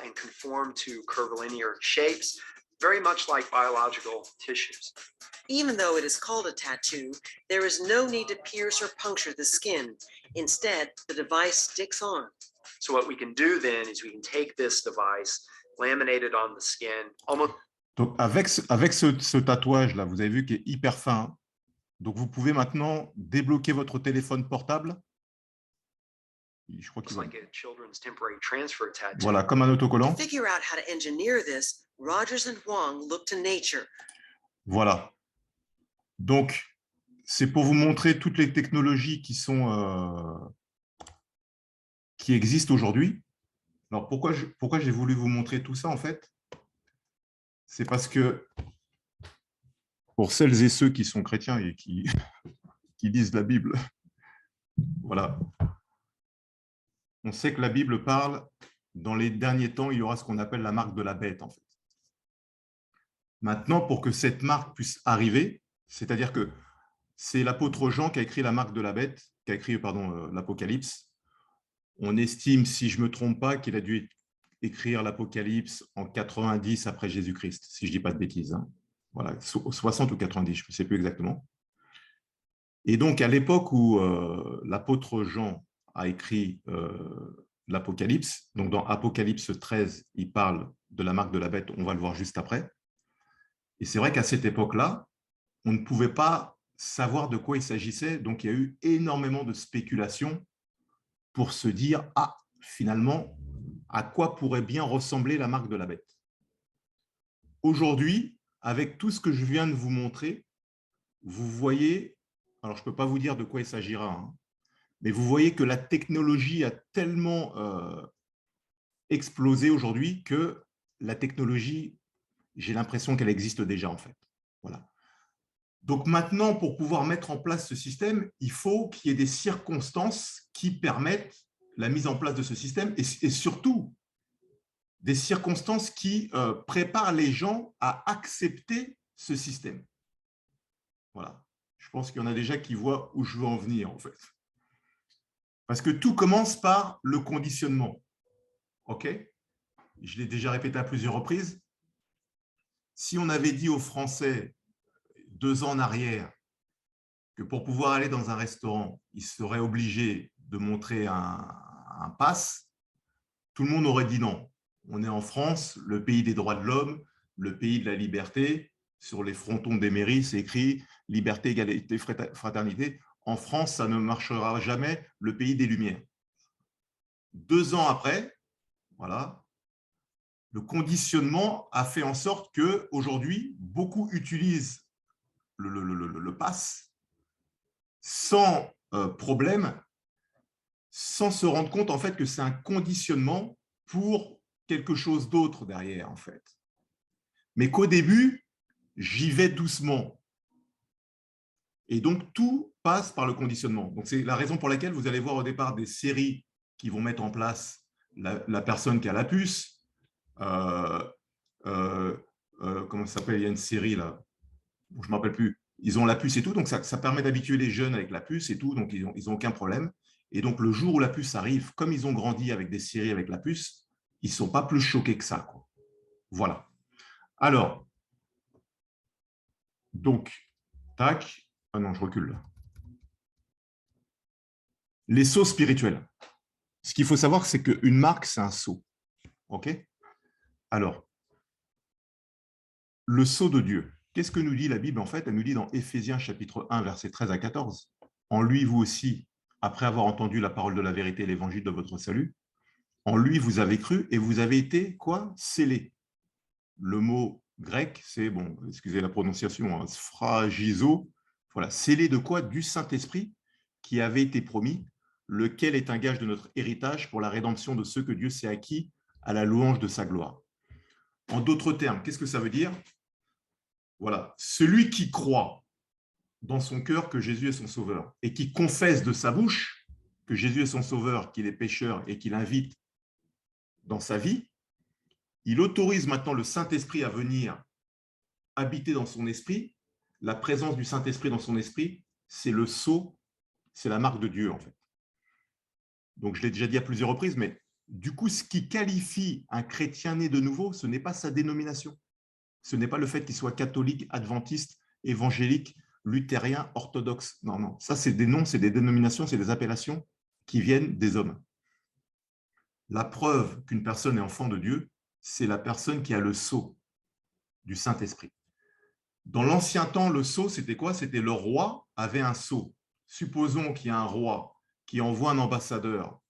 and conform to curvilinear shapes, very much like biological tissues. Even though it is called a tattoo, there is no need to pierce or puncture the skin. Instead, the device sticks on. So what we can do then is we can take this device, laminate it on the skin, almost. Donc, avec ce tatouage-là, vous avez vu qu'il est hyper fin. Donc, vous pouvez maintenant débloquer votre téléphone portable. Je crois qu'il va... Voilà, comme un autocollant. To figure out how to engineer this, Rogers and Huang looked to nature. Voilà. Donc, c'est pour vous montrer toutes les technologies qui existent aujourd'hui. Alors, pourquoi j'ai voulu vous montrer tout ça, en fait? C'est parce que, pour celles et ceux qui sont chrétiens et qui lisent la Bible, voilà. On sait que la Bible parle dans les derniers temps, il y aura ce qu'on appelle la marque de la bête, en fait. Maintenant, pour que cette marque puisse arriver, c'est-à-dire que c'est l'apôtre Jean qui a écrit la marque de la bête, qui a écrit, pardon, l'Apocalypse. On estime, si je ne me trompe pas, qu'il a dû écrire l'Apocalypse en 90 après Jésus-Christ, si je ne dis pas de bêtises. Hein. Voilà, 60 ou 90, je ne sais plus exactement. Et donc, à l'époque où l'apôtre Jean a écrit l'Apocalypse, donc dans Apocalypse 13, il parle de la marque de la bête, on va le voir juste après. Et c'est vrai qu'à cette époque-là, on ne pouvait pas savoir de quoi il s'agissait, donc il y a eu énormément de spéculations pour se dire « Ah, finalement, à quoi pourrait bien ressembler la marque de la bête ?» Aujourd'hui, avec tout ce que je viens de vous montrer, vous voyez, alors je ne peux pas vous dire de quoi il s'agira, hein, mais vous voyez que la technologie a tellement explosé aujourd'hui que la technologie, j'ai l'impression qu'elle existe déjà en fait. Voilà. Donc maintenant, pour pouvoir mettre en place ce système, il faut qu'il y ait des circonstances qui permettent la mise en place de ce système et surtout des circonstances qui préparent les gens à accepter ce système. Voilà. Je pense qu'il y en a déjà qui voient où je veux en venir en fait. Parce que tout commence par le conditionnement. OK? Je l'ai déjà répété à plusieurs reprises. Si on avait dit aux Français 2 ans en arrière que pour pouvoir aller dans un restaurant, ils seraient obligés de montrer un pass, tout le monde aurait dit non. On est en France, le pays des droits de l'homme, le pays de la liberté. Sur les frontons des mairies, c'est écrit « Liberté, égalité, fraternité ». En France, ça ne marchera jamais, le pays des Lumières. 2 ans après, voilà, le conditionnement a fait en sorte qu'aujourd'hui, beaucoup utilisent le pass sans problème, sans se rendre compte en fait que c'est un conditionnement pour quelque chose d'autre derrière en fait. Mais qu'au début, j'y vais doucement. Et donc, tout passe par le conditionnement. Donc, c'est la raison pour laquelle vous allez voir au départ des séries qui vont mettre en place la personne qui a la puce. Comment ça s'appelle? Il y a une série là, je ne me rappelle plus. Ils ont la puce et tout, donc ça permet d'habituer les jeunes avec la puce et tout, donc ils n'ont aucun problème. Et donc, le jour où la puce arrive, comme ils ont grandi avec des séries avec la puce, ils ne sont pas plus choqués que ça, quoi. Voilà. Alors, donc, tac. Ah non, je recule là. Les sceaux spirituels. Ce qu'il faut savoir, c'est qu'une marque, c'est un sceau. OK? Alors, le sceau de Dieu. Qu'est-ce que nous dit la Bible? En fait, elle nous dit dans Éphésiens chapitre 1, versets 13 à 14, « En lui, vous aussi, après avoir entendu la parole de la vérité et l'évangile de votre salut, en lui, vous avez cru et vous avez été, quoi? Scellés. » Le mot grec, c'est, bon, excusez la prononciation, hein, sphragizo. Voilà, scellé de quoi? Du Saint-Esprit qui avait été promis, lequel est un gage de notre héritage pour la rédemption de ceux que Dieu s'est acquis à la louange de sa gloire. En d'autres termes, qu'est-ce que ça veut dire? Voilà, celui qui croit dans son cœur que Jésus est son sauveur et qui confesse de sa bouche que Jésus est son sauveur, qu'il est pécheur et qu'il invite dans sa vie, il autorise maintenant le Saint-Esprit à venir habiter dans son esprit. La présence du Saint-Esprit dans son esprit, c'est le sceau, c'est la marque de Dieu, en fait. Donc, je l'ai déjà dit à plusieurs reprises, mais du coup, ce qui qualifie un chrétien né de nouveau, ce n'est pas sa dénomination. Ce n'est pas le fait qu'il soit catholique, adventiste, évangélique, luthérien, orthodoxe. Non, non, ça, c'est des noms, c'est des dénominations, c'est des appellations qui viennent des hommes. La preuve qu'une personne est enfant de Dieu, c'est la personne qui a le sceau du Saint-Esprit. Dans l'ancien temps, le sceau, c'était quoi? C'était le roi avait un sceau. Supposons qu'il y a un roi qui envoie un ambassadeur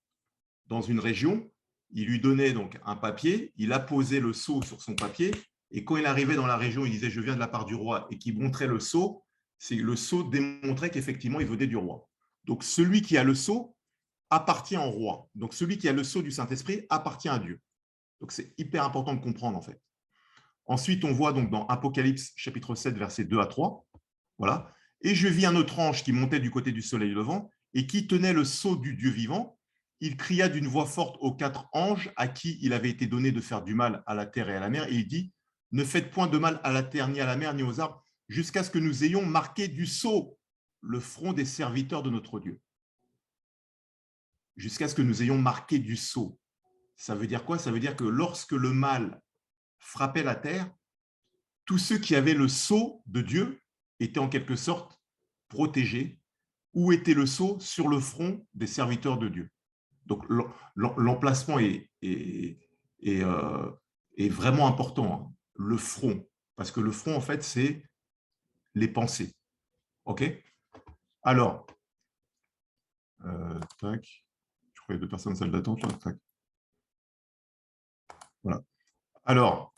dans une région, il lui donnait donc un papier, il apposait le sceau sur son papier, et quand il arrivait dans la région, il disait « je viens de la part du roi » et qu'il montrait le sceau, le sceau démontrait qu'effectivement, il venait du roi. Donc, celui qui a le sceau appartient au roi. Donc, celui qui a le sceau du Saint-Esprit appartient à Dieu. Donc, c'est hyper important de comprendre, en fait. Ensuite, on voit donc dans Apocalypse, chapitre 7, versets 2 à 3. Voilà. « Et je vis un autre ange qui montait du côté du soleil levant et qui tenait le sceau du Dieu vivant. il cria d'une voix forte aux 4 anges à qui il avait été donné de faire du mal à la terre et à la mer, et il dit, ne faites point de mal à la terre, ni à la mer, ni aux arbres, jusqu'à ce que nous ayons marqué du sceau le front des serviteurs de notre Dieu. Jusqu'à ce que nous ayons marqué du sceau. Ça veut dire quoi? Ça veut dire que lorsque le mal frappait la terre, tous ceux qui avaient le sceau de Dieu étaient en quelque sorte protégés. Où était le sceau? Sur le front des serviteurs de Dieu. Donc l'emplacement est vraiment important, hein. Le front, parce que le front, en fait, c'est les pensées. OK? Alors, tac, je crois qu'il y a 2 personnes en salle d'attente. Tac. Voilà. Alors,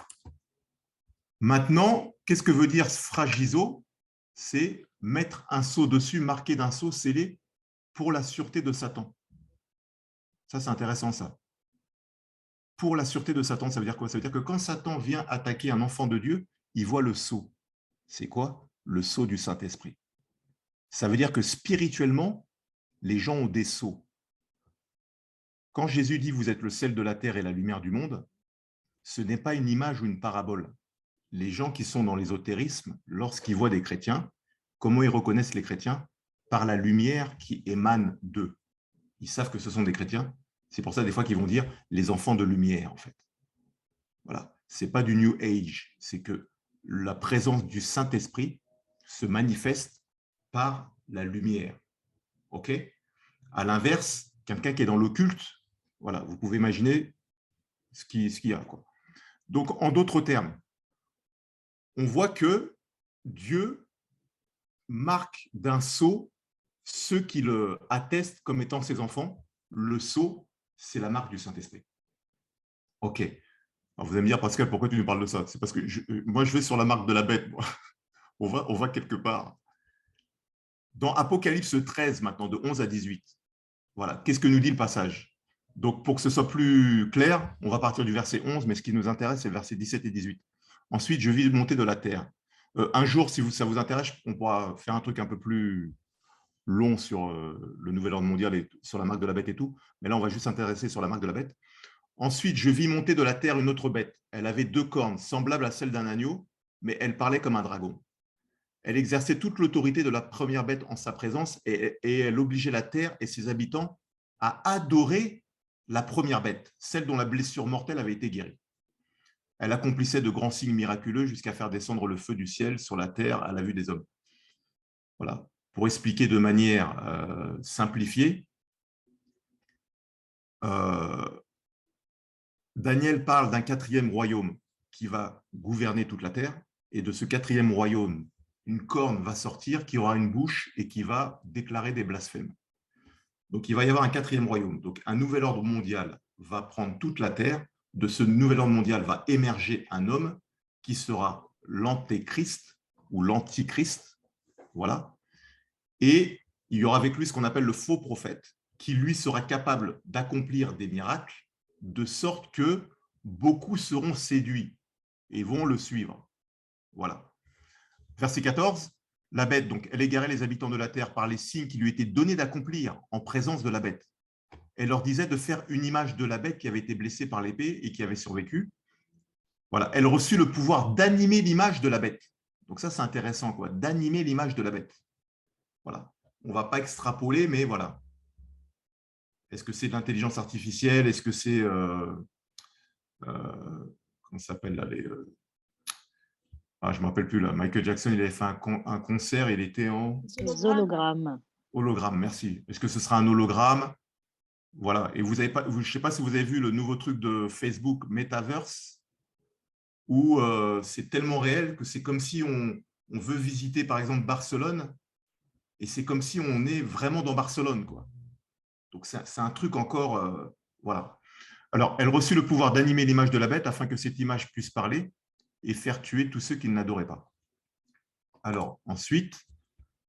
maintenant, qu'est-ce que veut dire sphragizo? C'est mettre un sceau dessus, marqué d'un sceau scellé pour la sûreté de Satan. Ça, c'est intéressant, ça. Pour la sûreté de Satan, ça veut dire quoi? Ça veut dire que quand Satan vient attaquer un enfant de Dieu, il voit le sceau. C'est quoi? Le sceau du Saint-Esprit. Ça veut dire que spirituellement, les gens ont des sceaux. Quand Jésus dit « Vous êtes le sel de la terre et la lumière du monde », ce n'est pas une image ou une parabole. Les gens qui sont dans l'ésotérisme, lorsqu'ils voient des chrétiens, comment ils reconnaissent les chrétiens? Par la lumière qui émane d'eux. Ils savent que ce sont des chrétiens. C'est pour ça, des fois, qu'ils vont dire « les enfants de lumière », en fait. Voilà. Ce n'est pas du New Age. C'est que la présence du Saint-Esprit se manifeste par la lumière. OK? À l'inverse, quelqu'un qui est dans l'occulte, voilà, vous pouvez imaginer ce qu'il y a, quoi. Donc, en d'autres termes, on voit que Dieu marque d'un sceau ceux qui le attestent comme étant ses enfants. Le sceau, c'est la marque du Saint-Esprit. OK. Alors, vous allez me dire, Pascal, pourquoi tu nous parles de ça? C'est parce que moi, je vais sur la marque de la bête. Moi. On va quelque part. Dans Apocalypse 13, maintenant, de 11 à 18, voilà, qu'est-ce que nous dit le passage? Donc, pour que ce soit plus clair, on va partir du verset 11, mais ce qui nous intéresse, c'est le verset 17 et 18. Ensuite, je vis monter de la terre. Un jour, si ça vous intéresse, on pourra faire un truc un peu plus long sur le nouvel ordre mondial et sur la marque de la bête et tout. Mais là, on va juste s'intéresser sur la marque de la bête. Ensuite, je vis monter de la terre une autre bête. Elle avait 2 cornes, semblables à celles d'un agneau, mais elle parlait comme un dragon. Elle exerçait toute l'autorité de la première bête en sa présence et elle obligeait la terre et ses habitants à adorer la première bête, celle dont la blessure mortelle avait été guérie. Elle accomplissait de grands signes miraculeux jusqu'à faire descendre le feu du ciel sur la terre à la vue des hommes. Voilà. Pour expliquer de manière simplifiée, Daniel parle d'un 4e royaume qui va gouverner toute la terre, et de ce 4e royaume, une corne va sortir qui aura une bouche et qui va déclarer des blasphèmes. Donc, il va y avoir un 4e royaume. Donc, un nouvel ordre mondial va prendre toute la terre. De ce nouvel ordre mondial va émerger un homme qui sera l'antéchrist ou l'antichrist. Voilà. Et il y aura avec lui ce qu'on appelle le faux prophète, qui lui sera capable d'accomplir des miracles de sorte que beaucoup seront séduits et vont le suivre. Voilà. Verset 14, la bête, donc, elle égarait les habitants de la terre par les signes qui lui étaient donnés d'accomplir en présence de la bête. Elle leur disait de faire une image de la bête qui avait été blessée par l'épée et qui avait survécu. Voilà. Elle reçut le pouvoir d'animer l'image de la bête. Donc ça, c'est intéressant, quoi, d'animer l'image de la bête. Voilà. On ne va pas extrapoler, mais voilà. Est-ce que c'est de l'intelligence artificielle? Est-ce que c'est… comment ça s'appelle là, je ne me rappelle plus, là. Michael Jackson, il avait fait un concert, il était en… Les hologrammes. Hologramme, merci. Est-ce que ce sera un hologramme? Voilà. Et vous avez pas, je ne sais pas si vous avez vu le nouveau truc de Facebook, Metaverse, où c'est tellement réel que c'est comme si on veut visiter, par exemple, Barcelone, et c'est comme si on est vraiment dans Barcelone, quoi. Donc, c'est un truc encore… voilà. Alors, elle reçut le pouvoir d'animer l'image de la bête afin que cette image puisse parler et faire tuer tous ceux qui ne l'adoraient pas. Alors, ensuite,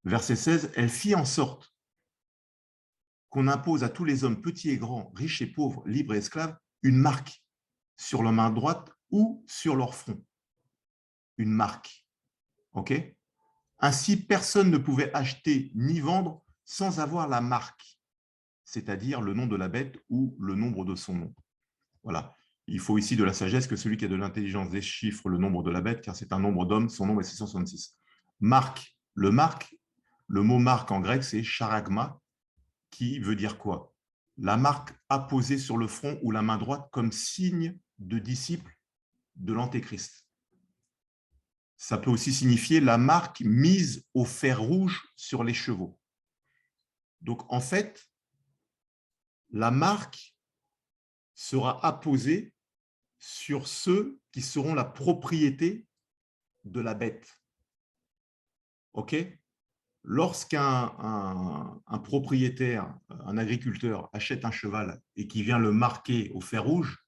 verset 16, elle fit en sorte qu'on impose à tous les hommes, petits et grands, riches et pauvres, libres et esclaves, une marque sur leur main droite ou sur leur front. Une marque. OK? Ainsi, personne ne pouvait acheter ni vendre sans avoir la marque. c'est-à-dire le nom de la bête ou le nombre de son nom. Voilà. Il faut ici de la sagesse que celui qui a de l'intelligence déchiffre le nombre de la bête, car c'est un nombre d'hommes, son nombre est 666. Marque, le mot marque en grec, c'est charagma, qui veut dire quoi? La marque apposée sur le front ou la main droite comme signe de disciple de l'Antéchrist. Ça peut aussi signifier la marque mise au fer rouge sur les chevaux. Donc, en fait, la marque sera apposée sur ceux qui seront la propriété de la bête. OK? Lorsqu'un un propriétaire, un agriculteur achète un cheval et qui vient le marquer au fer rouge,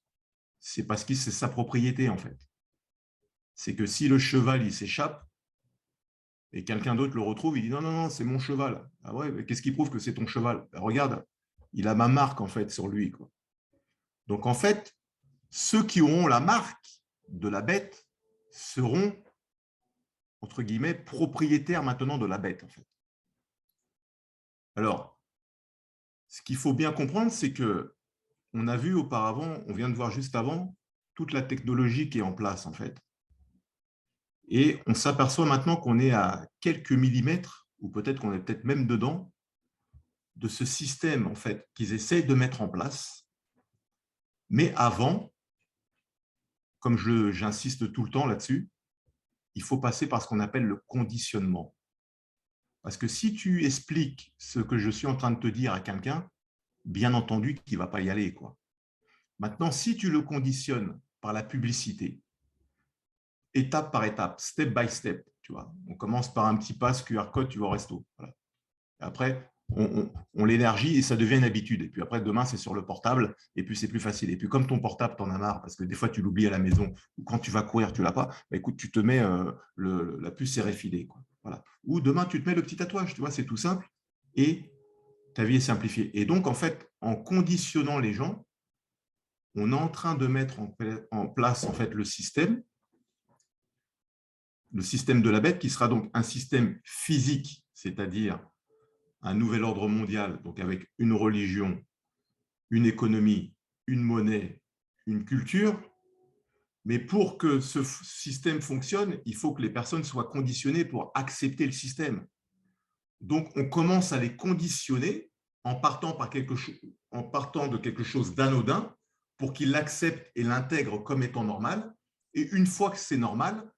c'est parce que c'est sa propriété, en fait. C'est que si le cheval il s'échappe et quelqu'un d'autre le retrouve, il dit non, non, non, c'est mon cheval. Ah ouais, qu'est-ce qui prouve que c'est ton cheval? Ben, regarde, il a ma marque, en fait, sur lui, quoi. Donc, en fait, ceux qui auront la marque de la bête seront, entre guillemets, propriétaires maintenant de la bête, en fait. Alors, ce qu'il faut bien comprendre, c'est que on a vu auparavant, on vient de voir juste avant, toute la technologie qui est en place, en fait. Et on s'aperçoit maintenant qu'on est à quelques millimètres, ou peut-être qu'on est peut-être même dedans, de ce système, en fait, qu'ils essayent de mettre en place. Mais avant, comme j'insiste tout le temps là-dessus, il faut passer par ce qu'on appelle le conditionnement. Parce que si tu expliques ce que je suis en train de te dire à quelqu'un, bien entendu qu'il ne va pas y aller, quoi. Maintenant, si tu le conditionnes par la publicité, étape par étape, step by step, tu vois, on commence par un petit pass QR code, tu vas au resto. Voilà. Après, on l'élargit et ça devient une habitude. Et puis après, demain, c'est sur le portable et puis c'est plus facile. Et puis comme ton portable, tu en as marre parce que des fois, tu l'oublies à la maison ou quand tu vas courir, tu ne l'as pas, bah, écoute, tu te mets la puce RFID, quoi. Voilà. Ou demain, tu te mets le petit tatouage, tu vois, c'est tout simple et ta vie est simplifiée. Et donc, en fait, en conditionnant les gens, on est en train de mettre en place en fait, le système de la bête qui sera donc un système physique, c'est-à-dire un nouvel ordre mondial, donc avec une religion, une économie, une monnaie, une culture. Mais pour que ce système fonctionne, il faut que les personnes soient conditionnées pour accepter le système. Donc, on commence à les conditionner en partant de quelque chose d'anodin pour qu'ils l'acceptent et l'intègrent comme étant normal. Et une fois que c'est normal,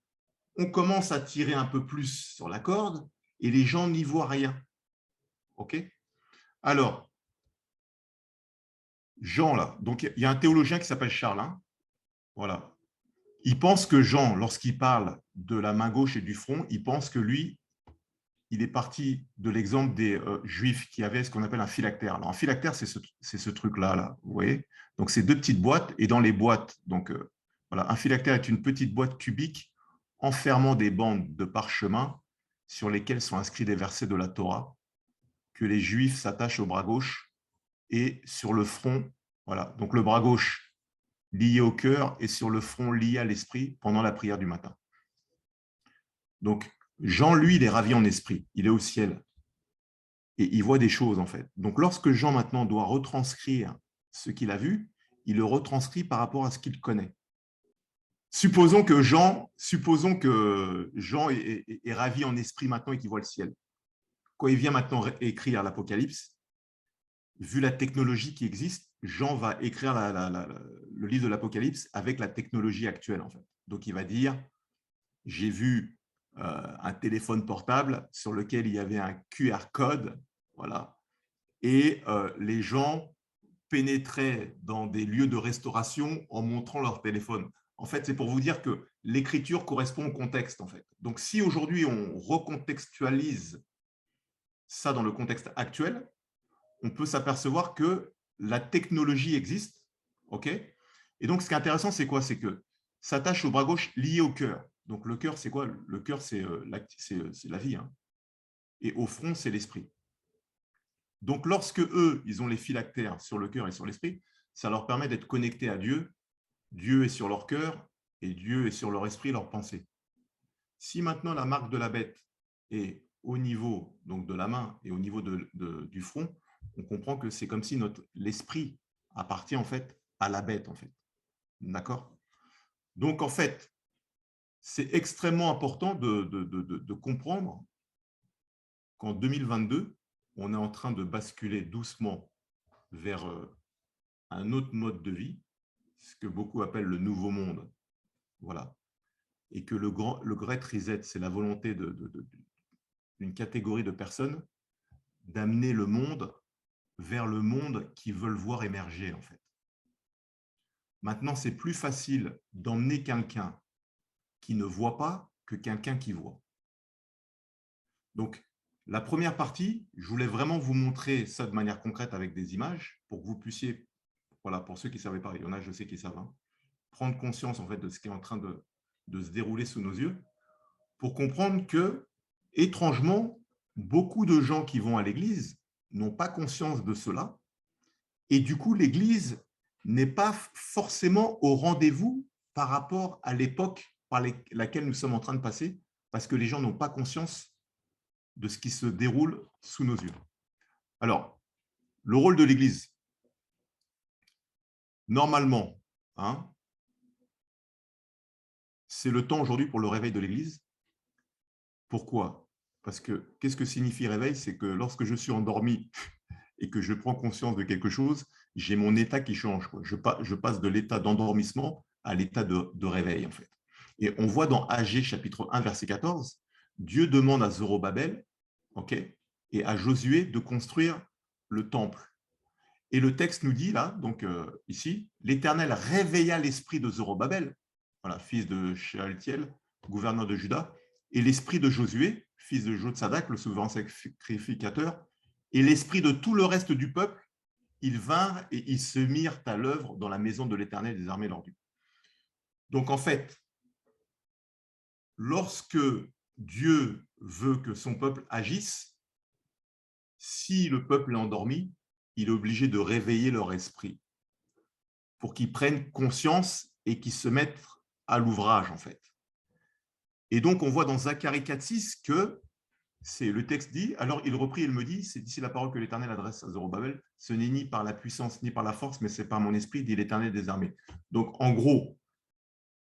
on commence à tirer un peu plus sur la corde et les gens n'y voient rien. OK? Alors, Jean, là, donc il y a un théologien qui s'appelle Charles. Hein, voilà. Il pense que Jean, lorsqu'il parle de la main gauche et du front, il pense que lui, il est parti de l'exemple des Juifs qui avaient ce qu'on appelle un phylactère. Alors, un phylactère, c'est ce truc-là, là, vous voyez? Donc, c'est deux petites boîtes, et dans les boîtes, donc, voilà, un phylactère est une petite boîte cubique enfermant des bandes de parchemin sur lesquelles sont inscrits des versets de la Torah que les Juifs s'attachent au bras gauche et sur le front, voilà, donc le bras gauche lié au cœur et sur le front lié à l'esprit pendant la prière du matin. Donc, Jean, lui, il est ravi en esprit, il est au ciel et il voit des choses en fait. Donc, lorsque Jean maintenant doit retranscrire ce qu'il a vu, il le retranscrit par rapport à ce qu'il connaît. Supposons que Jean est ravi en esprit maintenant et qu'il voit le ciel. Quand il vient maintenant écrire l'Apocalypse, vu la technologie qui existe, Jean va écrire le livre de l'Apocalypse avec la technologie actuelle en fait. Donc, il va dire, j'ai vu un téléphone portable sur lequel il y avait un QR code, voilà, et les gens pénétraient dans des lieux de restauration en montrant leur téléphone. En fait, c'est pour vous dire que l'écriture correspond au contexte, en fait. Donc, si aujourd'hui on recontextualise ça dans le contexte actuel, on peut s'apercevoir que la technologie existe, ok? Et donc, ce qui est intéressant, c'est quoi? C'est que ça s'attache au bras gauche lié au cœur. Donc, le cœur, c'est quoi? Le cœur, c'est la vie. Hein. Et au front, c'est l'esprit. Donc, lorsque eux, ils ont les phylactères sur le cœur et sur l'esprit, ça leur permet d'être connectés à Dieu. Dieu est sur leur cœur et Dieu est sur leur esprit, leur pensée. Si maintenant la marque de la bête est au niveau donc, de la main et au niveau du front, on comprend que c'est comme si l'esprit appartient en fait à la bête, en fait. D'accord? Donc, en fait, c'est extrêmement important de comprendre qu'en 2022, on est en train de basculer doucement vers un autre mode de vie, ce que beaucoup appellent le nouveau monde. Voilà. Et que le Great Reset, c'est la volonté d'une catégorie de personnes d'amener le monde vers le monde qu'ils veulent voir émerger, en fait. Maintenant, c'est plus facile d'emmener quelqu'un qui ne voit pas que quelqu'un qui voit. Donc, la première partie, je voulais vraiment vous montrer ça de manière concrète avec des images pour que vous puissiez, voilà, pour ceux qui ne savaient pas, il y en a, je sais qu'ils savent, hein, prendre conscience en fait de ce qui est en train de se dérouler sous nos yeux pour comprendre que, étrangement, beaucoup de gens qui vont à l'église n'ont pas conscience de cela et du coup, l'église n'est pas forcément au rendez-vous par rapport à l'époque par laquelle nous sommes en train de passer parce que les gens n'ont pas conscience de ce qui se déroule sous nos yeux. Alors, le rôle de l'église, normalement, hein, c'est le temps aujourd'hui pour le réveil de l'église. Pourquoi? Parce que qu'est-ce que signifie réveil? C'est que lorsque je suis endormi et que je prends conscience de quelque chose, j'ai mon état qui change, quoi. Je passe de l'état d'endormissement à l'état de réveil, en fait. Et on voit dans Agé, chapitre 1, verset 14, Dieu demande à Zorobabel, ok, et à Josué de construire le temple. Et le texte nous dit, là, donc ici, l'Éternel réveilla l'esprit de Zorobabel, voilà, fils de Shealtiel, gouverneur de Juda, et l'esprit de Josué, fils de Jotsadak, le souverain sacrificateur, et l'esprit de tout le reste du peuple, ils vinrent et ils se mirent à l'œuvre dans la maison de l'Éternel des armées lors du. Donc, en fait, lorsque Dieu veut que son peuple agisse, si le peuple est endormi, il est obligé de réveiller leur esprit pour qu'ils prennent conscience et qu'ils se mettent à l'ouvrage, en fait. Et donc, on voit dans Zacharie 4,6 que le texte dit, alors il reprit et il me dit, c'est d'ici la parole que l'Éternel adresse à Zorobabel, ce n'est ni par la puissance ni par la force, mais c'est par mon esprit, dit l'Éternel des armées. Donc, en gros,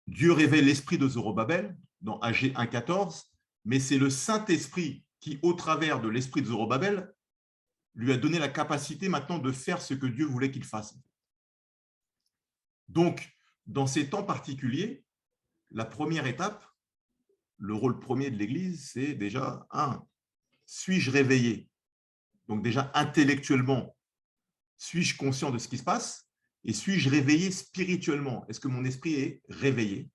Dieu révèle l'esprit de Zorobabel dans Agé 1,14, mais c'est le Saint-Esprit qui, au travers de l'esprit de Zorobabel, lui a donné la capacité maintenant de faire ce que Dieu voulait qu'il fasse. Donc, dans ces temps particuliers, la première étape, le rôle premier de l'Église, c'est déjà, suis-je réveillé? Donc déjà, intellectuellement, suis-je conscient de ce qui se passe? Et suis-je réveillé spirituellement? Est-ce que mon esprit est réveillé?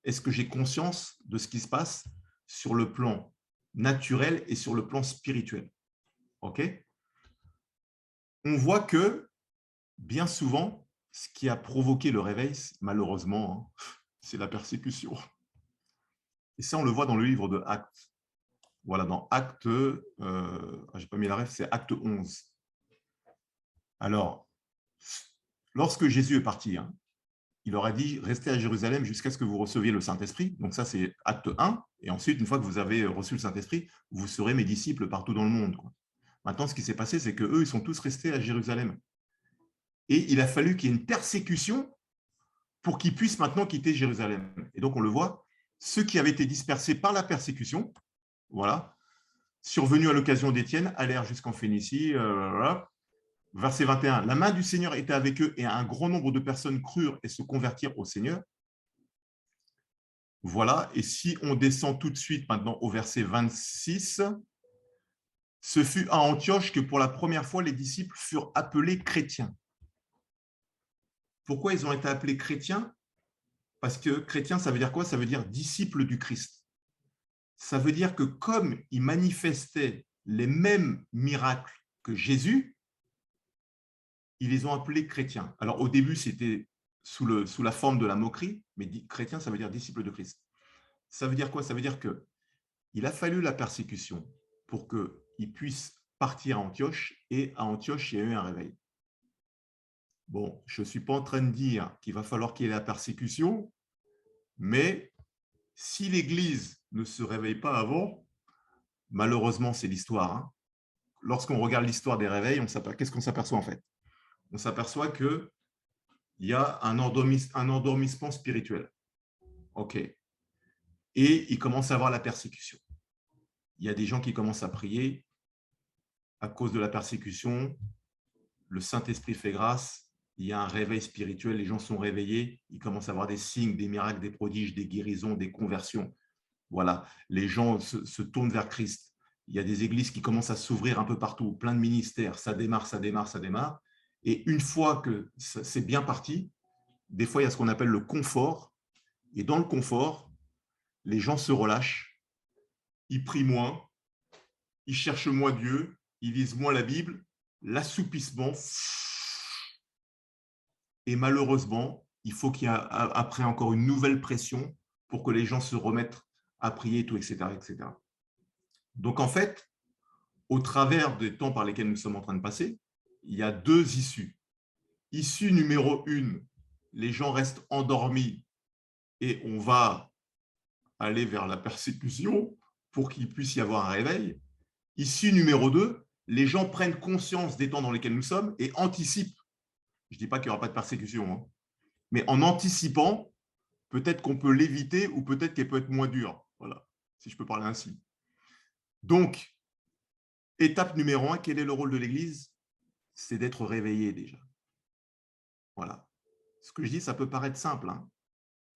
Est-ce que j'ai conscience de ce qui se passe sur le plan naturel et sur le plan spirituel? OK? On voit que, bien souvent, ce qui a provoqué le réveil, malheureusement, c'est la persécution. Et ça, on le voit dans le livre de Actes. Voilà, dans Actes, je n'ai pas mis la ref, c'est Acte 11. Alors, lorsque Jésus est parti, il leur a dit, restez à Jérusalem jusqu'à ce que vous receviez le Saint-Esprit. Donc ça, c'est Acte 1. Et ensuite, une fois que vous avez reçu le Saint-Esprit, vous serez mes disciples partout dans le monde. Maintenant, ce qui s'est passé, c'est qu'eux, ils sont tous restés à Jérusalem. Et il a fallu qu'il y ait une persécution pour qu'ils puissent maintenant quitter Jérusalem. Et donc, on le voit, ceux qui avaient été dispersés par la persécution, voilà, survenus à l'occasion d'Étienne, allèrent jusqu'en Phénicie. Verset 21, la main du Seigneur était avec eux et un grand nombre de personnes crurent et se convertirent au Seigneur. Voilà, et si on descend tout de suite maintenant au verset 26, ce fut à Antioche que pour la première fois les disciples furent appelés chrétiens. Pourquoi ils ont été appelés chrétiens? Parce que chrétien, ça veut dire quoi? Ça veut dire disciple du Christ. Ça veut dire que comme ils manifestaient les mêmes miracles que Jésus, ils les ont appelés chrétiens. Alors au début, c'était sous la forme de la moquerie, mais chrétien, ça veut dire disciple de Christ. Ça veut dire quoi? Ça veut dire qu'il a fallu la persécution pour qu'ils puissent partir à Antioche, et à Antioche, il y a eu un réveil. Bon, je ne suis pas en train de dire qu'il va falloir qu'il y ait la persécution, mais si l'Église ne se réveille pas avant, malheureusement, c'est l'histoire, lorsqu'on regarde l'histoire des réveils, qu'est-ce qu'on s'aperçoit en fait? On s'aperçoit qu'il y a un endormissement spirituel. OK. Et il commence à avoir la persécution. Il y a des gens qui commencent à prier à cause de la persécution. Le Saint-Esprit fait grâce. Il y a un réveil spirituel. Les gens sont réveillés. Ils commencent à avoir des signes, des miracles, des prodiges, des guérisons, des conversions. Voilà. Les gens se tournent vers Christ. Il y a des églises qui commencent à s'ouvrir un peu partout, plein de ministères. Ça démarre, ça démarre, ça démarre. Et une fois que c'est bien parti, des fois, il y a ce qu'on appelle le confort. Et dans le confort, les gens se relâchent, ils prient moins, ils cherchent moins Dieu, ils lisent moins la Bible, l'assoupissement. Et malheureusement, il faut qu'il y ait après encore une nouvelle pression pour que les gens se remettent à prier, tout, etc., etc. Donc, en fait, au travers des temps par lesquels nous sommes en train de passer, il y a deux issues. Issue numéro 1, les gens restent endormis et on va aller vers la persécution pour qu'il puisse y avoir un réveil. Issue numéro 2, les gens prennent conscience des temps dans lesquels nous sommes et anticipent. Je ne dis pas qu'il n'y aura pas de persécution, hein, mais en anticipant, peut-être qu'on peut l'éviter ou peut-être qu'elle peut être moins dure. Voilà, si je peux parler ainsi. Donc, étape numéro 1, quel est le rôle de l'Église? C'est d'être réveillé déjà. Voilà. Ce que je dis, ça peut paraître simple, hein,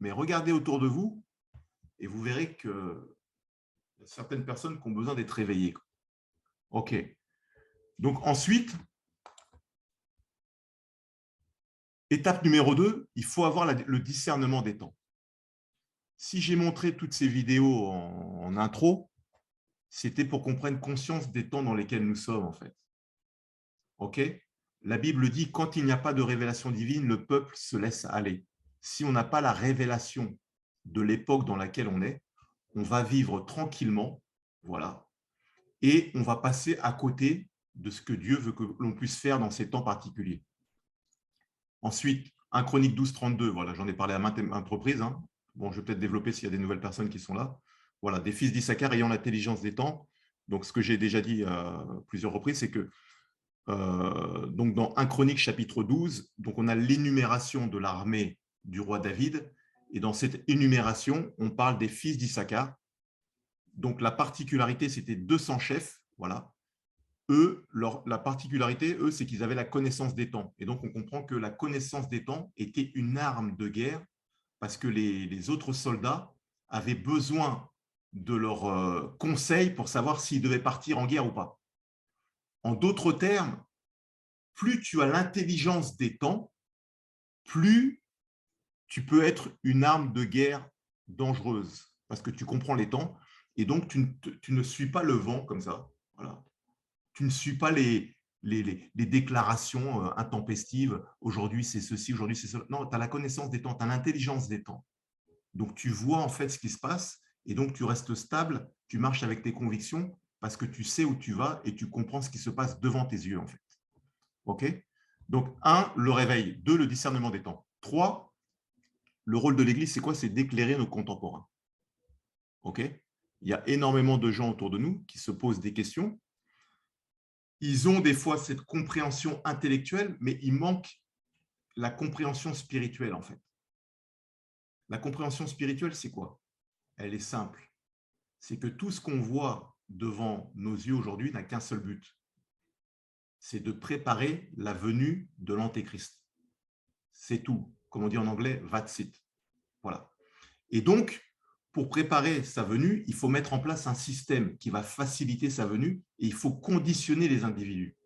mais regardez autour de vous et vous verrez que y a certaines personnes qui ont besoin d'être réveillées. OK. Donc ensuite, étape numéro 2, il faut avoir le discernement des temps. Si j'ai montré toutes ces vidéos en intro, c'était pour qu'on prenne conscience des temps dans lesquels nous sommes, en fait. OK? La Bible dit, quand il n'y a pas de révélation divine, le peuple se laisse aller. Si on n'a pas la révélation de l'époque dans laquelle on est, on va vivre tranquillement, voilà, et on va passer à côté de ce que Dieu veut que l'on puisse faire dans ces temps particuliers. Ensuite, 1 Chronique 12, 32, voilà, j'en ai parlé à maintes reprises. Hein. Bon, je vais peut-être développer s'il y a des nouvelles personnes qui sont là. Voilà, des fils d'Issachar ayant l'intelligence des temps. Donc, ce que j'ai déjà dit à plusieurs reprises, c'est que donc dans 1 Chronique chapitre 12, donc on a l'énumération de l'armée du roi David. Et dans cette énumération, on parle des fils d'Issachar. Donc, la particularité, c'était 200 chefs. Voilà. Eux, la particularité, eux, c'est qu'ils avaient la connaissance des temps. Et donc, on comprend que la connaissance des temps était une arme de guerre parce que les autres soldats avaient besoin de leurs conseils pour savoir s'ils devaient partir en guerre ou pas. En d'autres termes, plus tu as l'intelligence des temps, plus tu peux être une arme de guerre dangereuse parce que tu comprends les temps et donc tu ne suis pas le vent comme ça. Voilà. Tu ne suis pas les déclarations intempestives. Aujourd'hui, c'est ceci, aujourd'hui, c'est cela. Non, tu as la connaissance des temps, tu as l'intelligence des temps. Donc, tu vois en fait ce qui se passe et donc tu restes stable, tu marches avec tes convictions parce que tu sais où tu vas et tu comprends ce qui se passe devant tes yeux en fait. OK? Donc, 1, le réveil. 2, le discernement des temps. 3, le rôle de l'Église, c'est quoi? C'est d'éclairer nos contemporains. OK? Il y a énormément de gens autour de nous qui se posent des questions. Ils ont des fois cette compréhension intellectuelle, mais il manque la compréhension spirituelle, en fait. La compréhension spirituelle, c'est quoi? Elle est simple. C'est que tout ce qu'on voit devant nos yeux aujourd'hui n'a qu'un seul but. C'est de préparer la venue de l'Antéchrist. C'est tout. Comme on dit en anglais, that's it. Voilà. Et donc, pour préparer sa venue, il faut mettre en place un système qui va faciliter sa venue et il faut conditionner les individus.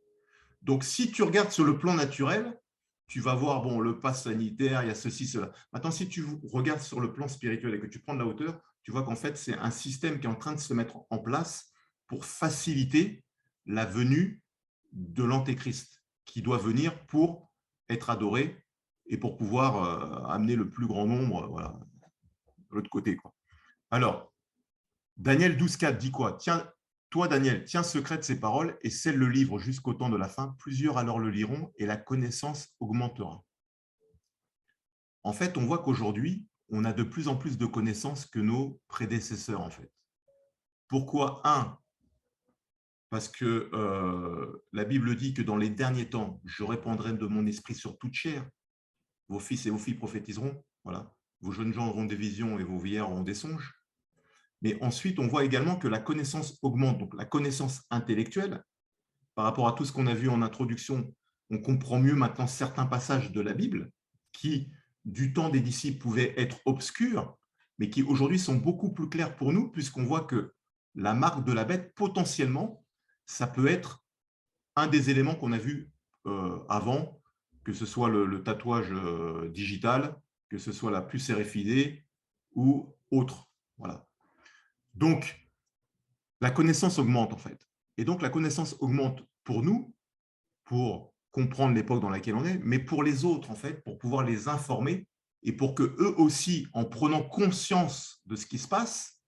Donc, si tu regardes sur le plan naturel, tu vas voir, bon, le pass sanitaire, il y a ceci, cela. Maintenant, si tu regardes sur le plan spirituel et que tu prends de la hauteur, tu vois qu'en fait, c'est un système qui est en train de se mettre en place pour faciliter la venue de l'Antéchrist qui doit venir pour être adoré et pour pouvoir amener le plus grand nombre voilà, de l'autre côté, quoi. Alors, Daniel 12,4 dit quoi? Tiens, toi, Daniel, tiens secrète ces paroles et scelle le livre jusqu'au temps de la fin. Plusieurs alors le liront et la connaissance augmentera. En fait, on voit qu'aujourd'hui, on a de plus en plus de connaissances que nos prédécesseurs, en fait. Pourquoi? 1, parce que la Bible dit que dans les derniers temps, je répandrai de mon esprit sur toute chair. Vos fils et vos filles prophétiseront, voilà. Vos jeunes gens auront des visions et vos vieillards auront des songes. Mais ensuite, on voit également que la connaissance augmente, donc la connaissance intellectuelle. Par rapport à tout ce qu'on a vu en introduction, on comprend mieux maintenant certains passages de la Bible qui, du temps des disciples, pouvaient être obscurs, mais qui aujourd'hui sont beaucoup plus clairs pour nous, puisqu'on voit que la marque de la bête, potentiellement, ça peut être un des éléments qu'on a vus avant, que ce soit le tatouage digital, que ce soit la puce RFID ou autre. Voilà. Donc, la connaissance augmente en fait. Et donc, la connaissance augmente pour nous, pour comprendre l'époque dans laquelle on est, mais pour les autres en fait, pour pouvoir les informer et pour que eux aussi, en prenant conscience de ce qui se passe,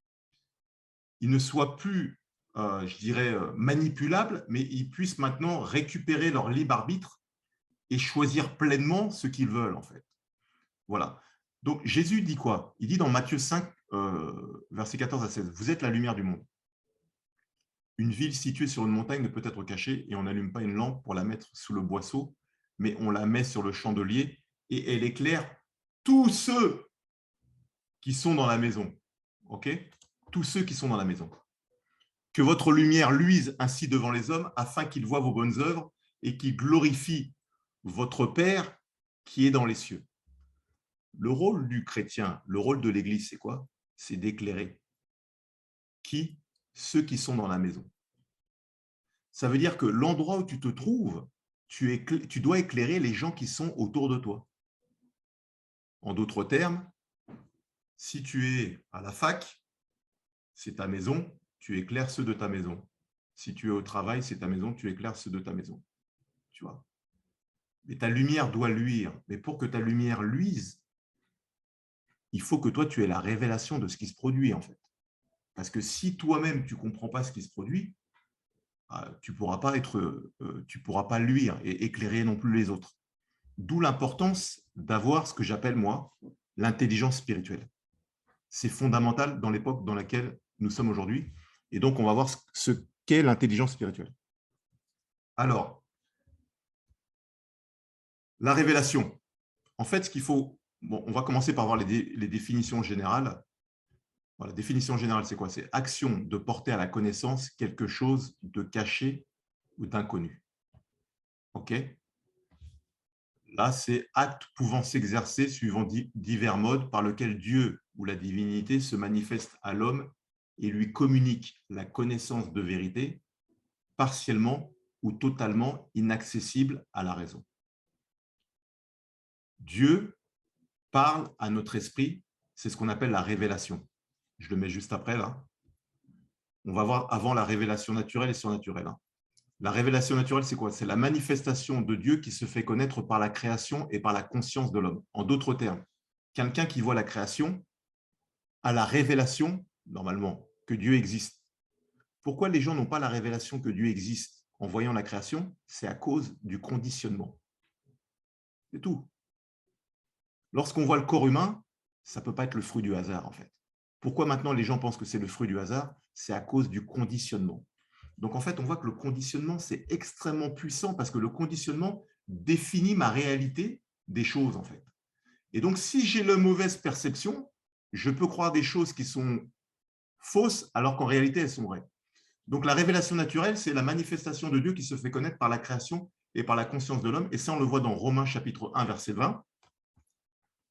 ils ne soient plus, je dirais, manipulables, mais ils puissent maintenant récupérer leur libre arbitre et choisir pleinement ce qu'ils veulent en fait. Voilà. Donc, Jésus dit quoi? Il dit dans Matthieu 5, versets 14 à 16, « Vous êtes la lumière du monde. Une ville située sur une montagne ne peut être cachée et on n'allume pas une lampe pour la mettre sous le boisseau, mais on la met sur le chandelier et elle éclaire tous ceux qui sont dans la maison. » Ok? Tous ceux qui sont dans la maison. « Que votre lumière luise ainsi devant les hommes afin qu'ils voient vos bonnes œuvres et qu'ils glorifient votre Père qui est dans les cieux. » Le rôle du chrétien, le rôle de l'Église, c'est quoi? C'est d'éclairer. Qui? Ceux qui sont dans la maison. Ça veut dire que l'endroit où tu te trouves, tu dois éclairer les gens qui sont autour de toi. En d'autres termes, si tu es à la fac, c'est ta maison, tu éclaires ceux de ta maison. Si tu es au travail, c'est ta maison, tu éclaires ceux de ta maison. Tu vois? Mais ta lumière doit luire. Mais pour que ta lumière luise, il faut que toi, tu aies la révélation de ce qui se produit, en fait. Parce que si toi-même, tu ne comprends pas ce qui se produit, tu ne pourras pas luire et éclairer non plus les autres. D'où l'importance d'avoir ce que j'appelle, moi, l'intelligence spirituelle. C'est fondamental dans l'époque dans laquelle nous sommes aujourd'hui. Et donc, on va voir ce qu'est l'intelligence spirituelle. Alors, la révélation. En fait, ce qu'il faut… Bon, on va commencer par voir les définitions générales. Voilà, la définition générale, c'est quoi? C'est action de porter à la connaissance quelque chose de caché ou d'inconnu. OK? Là, c'est acte pouvant s'exercer suivant divers modes par lesquels Dieu ou la divinité se manifeste à l'homme et lui communique la connaissance de vérité, partiellement ou totalement inaccessible à la raison. Dieu parle à notre esprit, c'est ce qu'on appelle la révélation. Je le mets juste après, là. On va voir avant la révélation naturelle et surnaturelle. La révélation naturelle, c'est quoi? C'est la manifestation de Dieu qui se fait connaître par la création et par la conscience de l'homme. En d'autres termes, quelqu'un qui voit la création a la révélation, normalement, que Dieu existe. Pourquoi les gens n'ont pas la révélation que Dieu existe en voyant la création? C'est à cause du conditionnement. C'est tout. Lorsqu'on voit le corps humain, ça ne peut pas être le fruit du hasard, en fait. Pourquoi maintenant les gens pensent que c'est le fruit du hasard? C'est à cause du conditionnement. Donc, en fait, on voit que le conditionnement, c'est extrêmement puissant parce que le conditionnement définit ma réalité des choses, en fait. Et donc, si j'ai la mauvaise perception, je peux croire des choses qui sont fausses alors qu'en réalité, elles sont vraies. Donc, la révélation naturelle, c'est la manifestation de Dieu qui se fait connaître par la création et par la conscience de l'homme. Et ça, on le voit dans Romains chapitre 1, verset 20.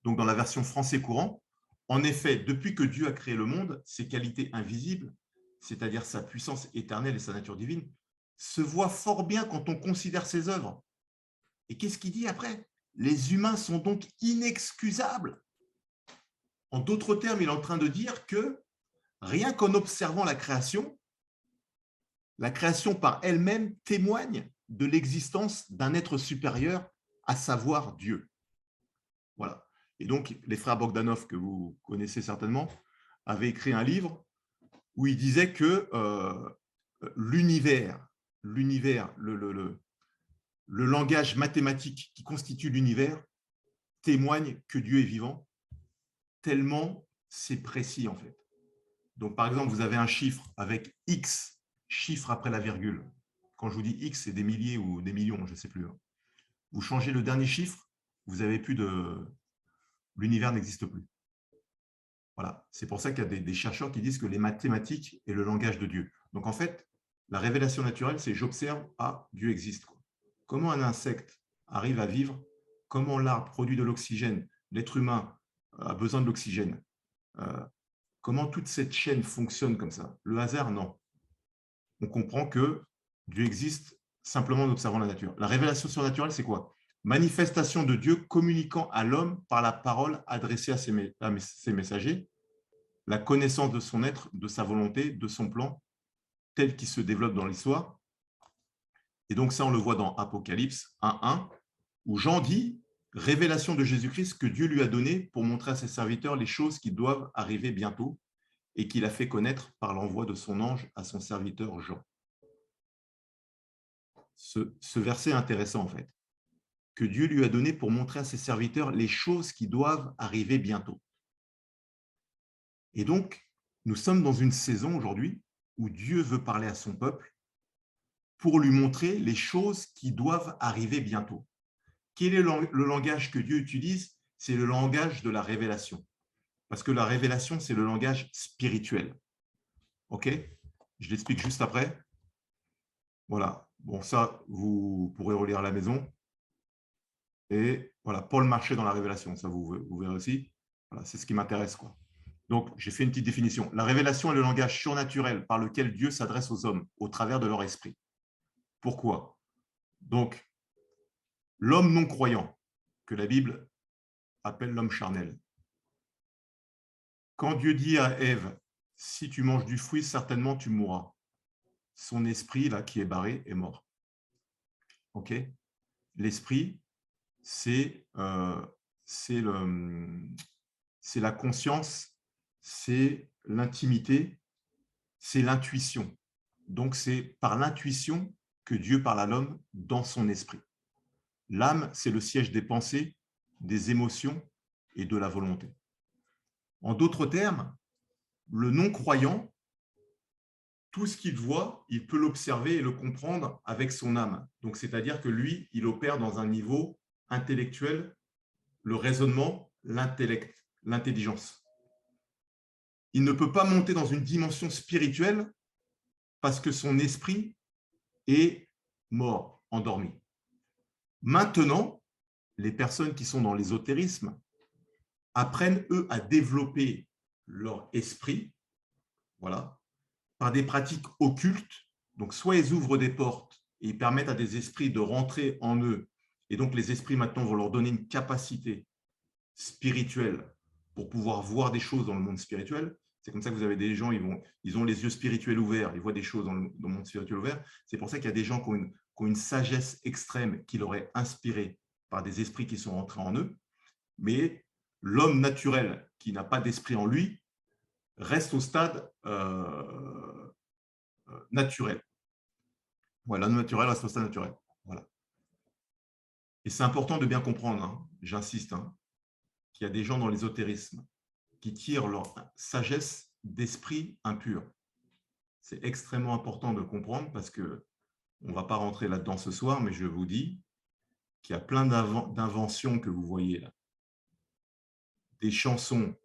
Donc, dans la version français courant. En effet, depuis que Dieu a créé le monde, ses qualités invisibles, c'est-à-dire sa puissance éternelle et sa nature divine, se voient fort bien quand on considère ses œuvres. Et qu'est-ce qu'il dit après? Les humains sont donc inexcusables. En d'autres termes, il est en train de dire que rien qu'en observant la création par elle-même témoigne de l'existence d'un être supérieur, à savoir Dieu. Voilà. Et donc, les frères Bogdanov, que vous connaissez certainement, avaient écrit un livre où il disait que l'univers, le langage mathématique qui constitue l'univers témoigne que Dieu est vivant, tellement c'est précis en fait. Donc, par exemple, vous avez un chiffre avec X chiffre après la virgule. Quand je vous dis X, c'est des milliers ou des millions, je ne sais plus. Vous changez le dernier chiffre, vous n'avez plus de… L'univers n'existe plus. Voilà. C'est pour ça qu'il y a des chercheurs qui disent que les mathématiques est le langage de Dieu. Donc, en fait, la révélation naturelle, c'est j'observe, ah, Dieu existe. Comment un insecte arrive à vivre? Comment l'arbre produit de l'oxygène? L'être humain a besoin de l'oxygène. Comment toute cette chaîne fonctionne comme ça? Le hasard, non. On comprend que Dieu existe simplement en observant la nature. La révélation surnaturelle, c'est quoi? Manifestation de Dieu communiquant à l'homme par la parole adressée à ses messagers, la connaissance de son être, de sa volonté, de son plan, tel qu'il se développe dans l'histoire. Et donc ça, on le voit dans Apocalypse 1.1, où Jean dit « Révélation de Jésus-Christ que Dieu lui a donnée pour montrer à ses serviteurs les choses qui doivent arriver bientôt et qu'il a fait connaître par l'envoi de son ange à son serviteur Jean. » Ce verset est intéressant en fait. Que Dieu lui a donné pour montrer à ses serviteurs les choses qui doivent arriver bientôt. Et donc, nous sommes dans une saison aujourd'hui où Dieu veut parler à son peuple pour lui montrer les choses qui doivent arriver bientôt. Quel est le langage que Dieu utilise? C'est le langage de la révélation. Parce que la révélation, c'est le langage spirituel. OK? Je l'explique juste après. Voilà. Bon, ça, vous pourrez relire à la maison. Et voilà, Paul marchait dans la révélation, ça vous verrez aussi. Voilà, c'est ce qui m'intéresse, quoi. Donc, j'ai fait une petite définition. La révélation est le langage surnaturel par lequel Dieu s'adresse aux hommes au travers de leur esprit. Pourquoi? Donc, l'homme non croyant, que la Bible appelle l'homme charnel. Quand Dieu dit à Ève, « Si tu manges du fruit, certainement tu mourras », son esprit, là, qui est barré, est mort. OK? L'esprit, c'est la conscience, c'est l'intimité, c'est l'intuition. Donc, c'est par l'intuition que Dieu parle à l'homme dans son esprit. L'âme, c'est le siège des pensées, des émotions et de la volonté. En d'autres termes, le non-croyant, tout ce qu'il voit, il peut l'observer et le comprendre avec son âme. Donc, c'est-à-dire que lui, il opère dans un niveau intellectuel, le raisonnement, l'intellect, l'intelligence. Il ne peut pas monter dans une dimension spirituelle parce que son esprit est mort, endormi. Maintenant, les personnes qui sont dans l'ésotérisme apprennent, eux, à développer leur esprit, voilà, par des pratiques occultes. Donc, soit ils ouvrent des portes et ils permettent à des esprits de rentrer en eux. Et donc, les esprits, maintenant, vont leur donner une capacité spirituelle pour pouvoir voir des choses dans le monde spirituel. C'est comme ça que vous avez des gens, ils ont les yeux spirituels ouverts, ils voient des choses dans le monde spirituel ouvert. C'est pour ça qu'il y a des gens qui ont une sagesse extrême qui leur est inspirée par des esprits qui sont rentrés en eux. Mais l'homme naturel qui n'a pas d'esprit en lui reste au stade naturel. Voilà, l'homme naturel reste au stade naturel. Voilà. Et c'est important de bien comprendre, hein, j'insiste, hein, qu'il y a des gens dans l'ésotérisme qui tirent leur sagesse d'esprit impur. C'est extrêmement important de comprendre parce que on ne va pas rentrer là-dedans ce soir, mais je vous dis qu'il y a plein d'inventions que vous voyez là. Des chansons,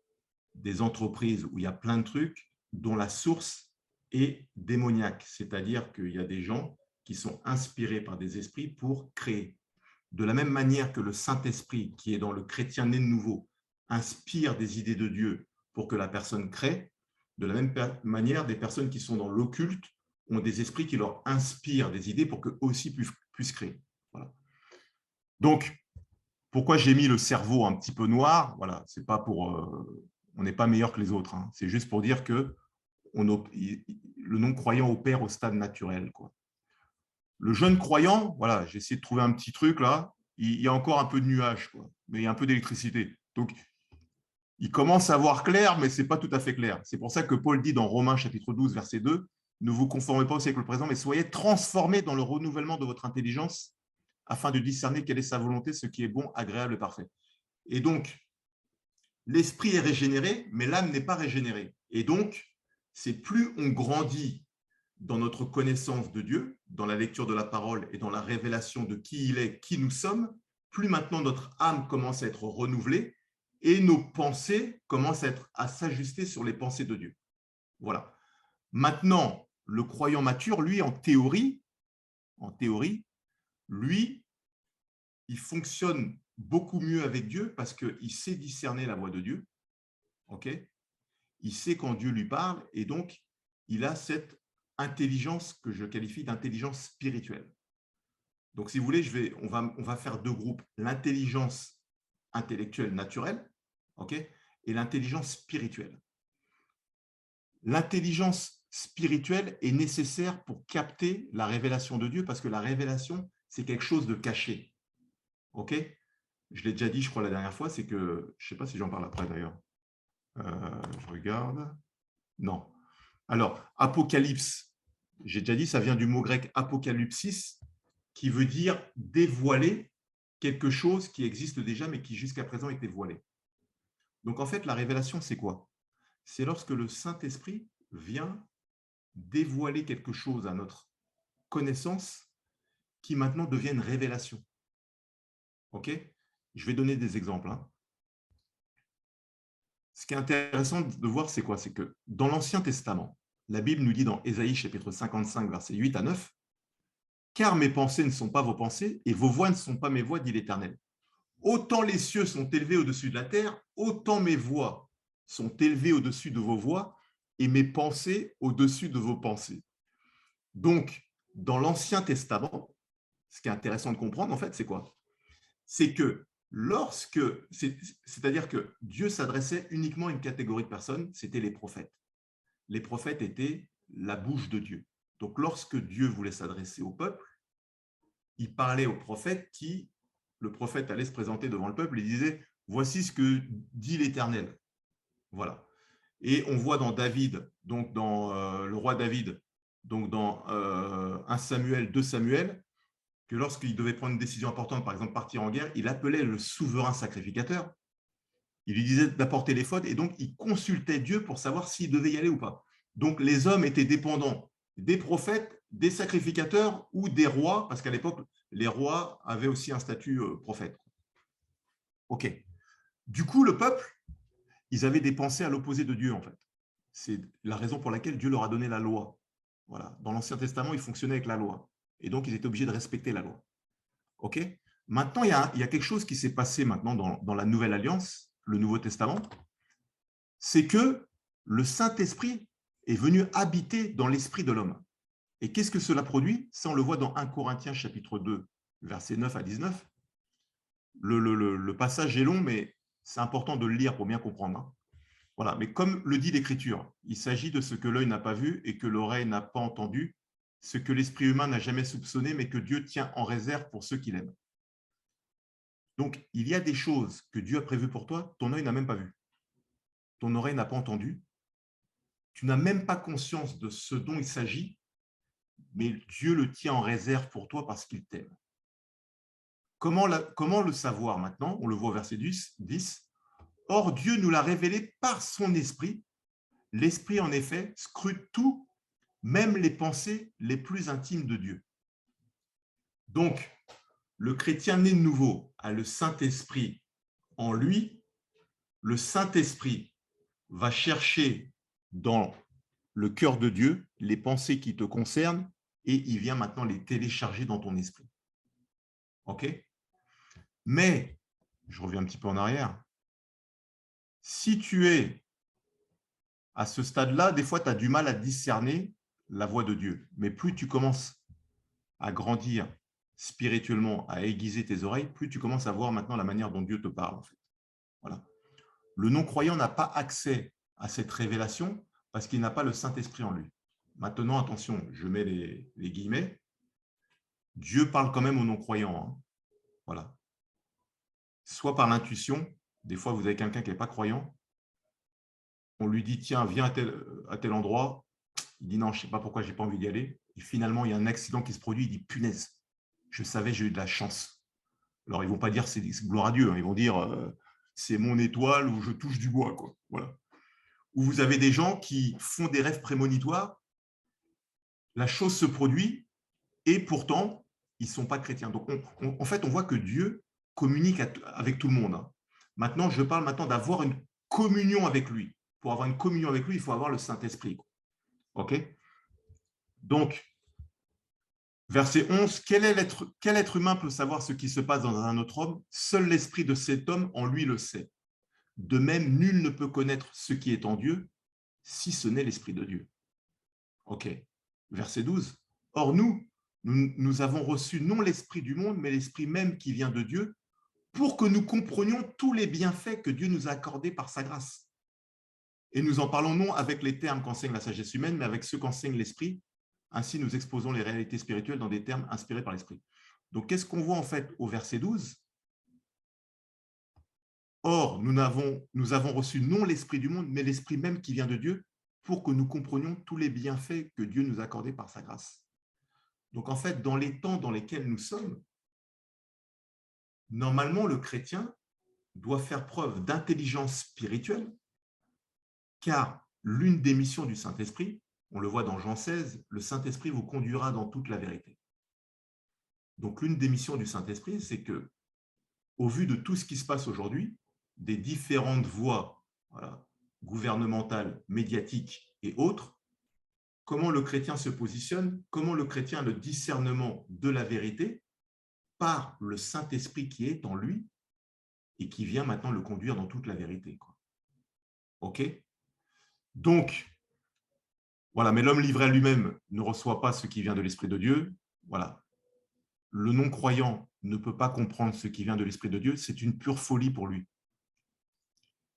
des entreprises où il y a plein de trucs dont la source est démoniaque. C'est-à-dire qu'il y a des gens qui sont inspirés par des esprits pour créer. De la même manière que le Saint-Esprit, qui est dans le chrétien né de nouveau, inspire des idées de Dieu pour que la personne crée, de la même manière, des personnes qui sont dans l'occulte ont des esprits qui leur inspirent des idées pour qu'eux aussi puissent créer. Voilà. Donc, pourquoi j'ai mis le cerveau un petit peu noir? Voilà, c'est pas pour… on n'est pas meilleur que les autres. Hein. C'est juste pour dire que le non-croyant opère au stade naturel, quoi. Le jeune croyant, voilà, j'ai essayé de trouver un petit truc là, il y a encore un peu de nuages, quoi, mais il y a un peu d'électricité. Donc, il commence à voir clair, mais ce n'est pas tout à fait clair. C'est pour ça que Paul dit dans Romains chapitre 12, verset 2, « Ne vous conformez pas au siècle présent, mais soyez transformés dans le renouvellement de votre intelligence afin de discerner quelle est sa volonté, ce qui est bon, agréable et parfait. » Et donc, l'esprit est régénéré, mais l'âme n'est pas régénérée. Et donc, c'est plus on grandit dans notre connaissance de Dieu, dans la lecture de la parole et dans la révélation de qui il est, qui nous sommes, plus maintenant notre âme commence à être renouvelée et nos pensées commencent à s'ajuster sur les pensées de Dieu. Voilà. Maintenant, le croyant mature, lui, en théorie, lui, il fonctionne beaucoup mieux avec Dieu parce qu'il sait discerner la voix de Dieu. Ok ? Il sait quand Dieu lui parle et donc il a cette intelligence que je qualifie d'intelligence spirituelle. Donc, si vous voulez, on va faire deux groupes, l'intelligence intellectuelle naturelle, ok, et l'intelligence spirituelle. L'intelligence spirituelle est nécessaire pour capter la révélation de Dieu parce que la révélation, c'est quelque chose de caché. Ok ? Je l'ai déjà dit, je crois, la dernière fois, c'est que, je ne sais pas si j'en parle après d'ailleurs. Je regarde. Non. Alors, Apocalypse, j'ai déjà dit, ça vient du mot grec apocalypsis, qui veut dire dévoiler quelque chose qui existe déjà, mais qui jusqu'à présent était voilé. Donc, en fait, la révélation, c'est quoi? C'est lorsque le Saint-Esprit vient dévoiler quelque chose à notre connaissance qui maintenant devient une révélation. OK? Je vais donner des exemples. Ce qui est intéressant de voir, c'est quoi? C'est que dans l'Ancien Testament, la Bible nous dit dans Ésaïe chapitre 55, versets 8 à 9, « Car mes pensées ne sont pas vos pensées, et vos voix ne sont pas mes voix, dit l'Éternel. Autant les cieux sont élevés au-dessus de la terre, autant mes voix sont élevées au-dessus de vos voix, et mes pensées au-dessus de vos pensées. » Donc, dans l'Ancien Testament, ce qui est intéressant de comprendre, en fait, c'est quoi? C'est que c'est-à-dire que Dieu s'adressait uniquement à une catégorie de personnes, c'était les prophètes. Les prophètes étaient la bouche de Dieu. Donc, lorsque Dieu voulait s'adresser au peuple, il parlait aux prophètes le prophète allait se présenter devant le peuple et disait « Voici ce que dit l'Éternel. » Voilà. Et on voit dans David, donc dans le roi David, donc dans 1 Samuel, 2 Samuel, que lorsqu'il devait prendre une décision importante, par exemple partir en guerre, il appelait le souverain sacrificateur. Il lui disait d'apporter les fautes et donc il consultait Dieu pour savoir s'il devait y aller ou pas. Donc les hommes étaient dépendants des prophètes, des sacrificateurs ou des rois, parce qu'à l'époque, les rois avaient aussi un statut prophète. Ok. Du coup, le peuple, ils avaient des pensées à l'opposé de Dieu, en fait. C'est la raison pour laquelle Dieu leur a donné la loi. Voilà. Dans l'Ancien Testament, ils fonctionnaient avec la loi. Et donc, ils étaient obligés de respecter la loi. Ok. Maintenant, il y a quelque chose qui s'est passé maintenant dans la Nouvelle Alliance, le Nouveau Testament, c'est que le Saint-Esprit est venu habiter dans l'esprit de l'homme. Et qu'est-ce que cela produit? Ça, on le voit dans 1 Corinthiens chapitre 2, versets 9 à 19. Le passage est long, mais c'est important de le lire pour bien comprendre. Voilà. Mais comme le dit l'Écriture, il s'agit de ce que l'œil n'a pas vu et que l'oreille n'a pas entendu, ce que l'esprit humain n'a jamais soupçonné, mais que Dieu tient en réserve pour ceux qu'il aime. Donc, il y a des choses que Dieu a prévues pour toi, ton œil n'a même pas vu. Ton oreille n'a pas entendu. Tu n'as même pas conscience de ce dont il s'agit, mais Dieu le tient en réserve pour toi parce qu'il t'aime. Comment le savoir maintenant? On le voit au verset 10. « Or, Dieu nous l'a révélé par son esprit. L'esprit, en effet, scrute tout, même les pensées les plus intimes de Dieu. » Donc, le chrétien né de nouveau a le Saint-Esprit en lui. Le Saint-Esprit va chercher dans le cœur de Dieu les pensées qui te concernent et il vient maintenant les télécharger dans ton esprit. OK? Mais, je reviens un petit peu en arrière, si tu es à ce stade-là, des fois, tu as du mal à discerner la voix de Dieu. Mais plus tu commences à grandir spirituellement, à aiguiser tes oreilles, plus tu commences à voir maintenant la manière dont Dieu te parle. En fait. Voilà. Le non-croyant n'a pas accès à cette révélation parce qu'il n'a pas le Saint-Esprit en lui. Maintenant, attention, je mets les guillemets. Dieu parle quand même aux non-croyants. Voilà. Soit par l'intuition, des fois vous avez quelqu'un qui n'est pas croyant, on lui dit tiens, viens à tel endroit, il dit non, je ne sais pas pourquoi je n'ai pas envie d'y aller, et finalement il y a un accident qui se produit, il dit punaise, je savais, j'ai eu de la chance. Alors ils ne vont pas dire c'est gloire à Dieu, ils vont dire c'est mon étoile ou je touche du bois, quoi. Voilà. Ou vous avez des gens qui font des rêves prémonitoires, la chose se produit et pourtant, ils ne sont pas chrétiens. Donc, en fait, on voit que Dieu communique avec tout le monde. Maintenant, je parle maintenant d'avoir une communion avec lui. Pour avoir une communion avec lui, il faut avoir le Saint-Esprit. OK? Donc, verset 11, quel être humain peut savoir ce qui se passe dans un autre homme? Seul l'esprit de cet homme en lui le sait. De même, nul ne peut connaître ce qui est en Dieu, si ce n'est l'Esprit de Dieu. OK. Verset 12. Or, nous avons reçu non l'Esprit du monde, mais l'Esprit même qui vient de Dieu, pour que nous comprenions tous les bienfaits que Dieu nous a accordés par sa grâce. Et nous en parlons non avec les termes qu'enseigne la sagesse humaine, mais avec ceux qu'enseigne l'Esprit. Ainsi, nous exposons les réalités spirituelles dans des termes inspirés par l'Esprit. Donc, qu'est-ce qu'on voit en fait au verset 12? Or, nous avons reçu non l'Esprit du monde, mais l'Esprit même qui vient de Dieu, pour que nous comprenions tous les bienfaits que Dieu nous a accordés par sa grâce. Donc, en fait, dans les temps dans lesquels nous sommes, normalement, le chrétien doit faire preuve d'intelligence spirituelle, car l'une des missions du Saint-Esprit, on le voit dans Jean 16, le Saint-Esprit vous conduira dans toute la vérité. Donc, l'une des missions du Saint-Esprit, c'est que, au vu de tout ce qui se passe aujourd'hui, des différentes voies gouvernementales, médiatiques et autres, comment le chrétien se positionne, comment le chrétien a le discernement de la vérité par le Saint-Esprit qui est en lui et qui vient maintenant le conduire dans toute la vérité. OK? Donc, voilà, mais l'homme livré à lui-même ne reçoit pas ce qui vient de l'Esprit de Dieu. Voilà. Le non-croyant ne peut pas comprendre ce qui vient de l'Esprit de Dieu. C'est une pure folie pour lui.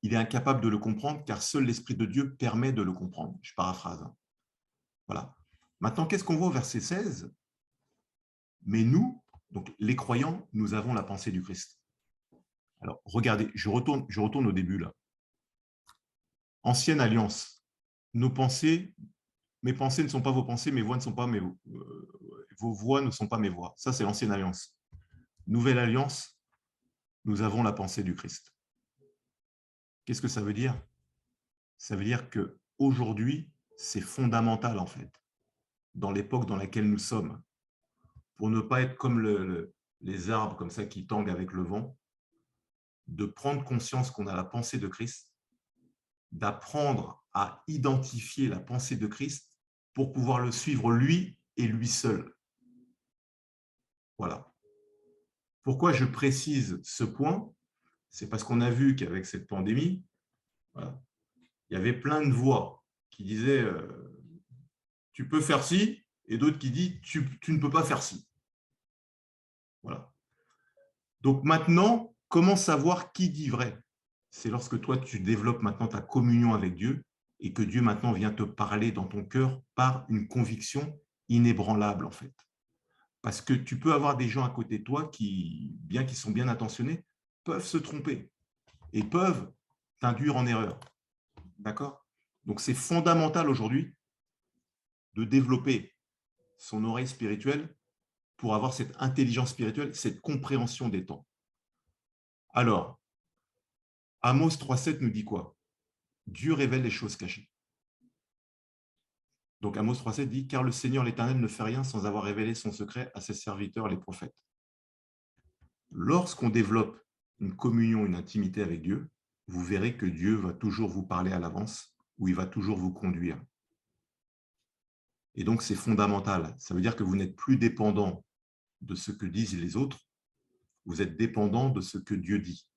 Il est incapable de le comprendre car seul l'Esprit de Dieu permet de le comprendre. Je paraphrase. Voilà. Maintenant, qu'est-ce qu'on voit au verset 16? Mais nous, donc les croyants, nous avons la pensée du Christ. Alors, regardez, je retourne au début là. Ancienne alliance. Mes pensées ne sont pas vos pensées, mes voix ne sont pas vos voix ne sont pas mes voix. Ça, c'est l'ancienne alliance. Nouvelle alliance, nous avons la pensée du Christ. Qu'est-ce que ça veut dire? Ça veut dire qu'aujourd'hui, c'est fondamental, en fait, dans l'époque dans laquelle nous sommes, pour ne pas être comme les arbres comme ça qui tanguent avec le vent, de prendre conscience qu'on a la pensée de Christ, d'apprendre à identifier la pensée de Christ pour pouvoir le suivre lui et lui seul. Voilà. Pourquoi je précise ce point? C'est parce qu'on a vu qu'avec cette pandémie, voilà, il y avait plein de voix qui disaient tu peux faire ci, et d'autres qui disent tu ne peux pas faire ci. Voilà. Donc maintenant, comment savoir qui dit vrai? C'est lorsque toi, tu développes maintenant ta communion avec Dieu et que Dieu maintenant vient te parler dans ton cœur par une conviction inébranlable, en fait. Parce que tu peux avoir des gens à côté de toi qui, bien qu'ils sont bien intentionnés, peuvent se tromper et peuvent t'induire en erreur. D'accord? Donc, c'est fondamental aujourd'hui de développer son oreille spirituelle pour avoir cette intelligence spirituelle, cette compréhension des temps. Alors, Amos 3,7 nous dit quoi? Dieu révèle les choses cachées. Donc Amos 3,7 dit « Car le Seigneur l'Éternel ne fait rien sans avoir révélé son secret à ses serviteurs, les prophètes. » Lorsqu'on développe une communion, une intimité avec Dieu, vous verrez que Dieu va toujours vous parler à l'avance ou il va toujours vous conduire. Et donc, c'est fondamental. Ça veut dire que vous n'êtes plus dépendant de ce que disent les autres, vous êtes dépendant de ce que Dieu dit.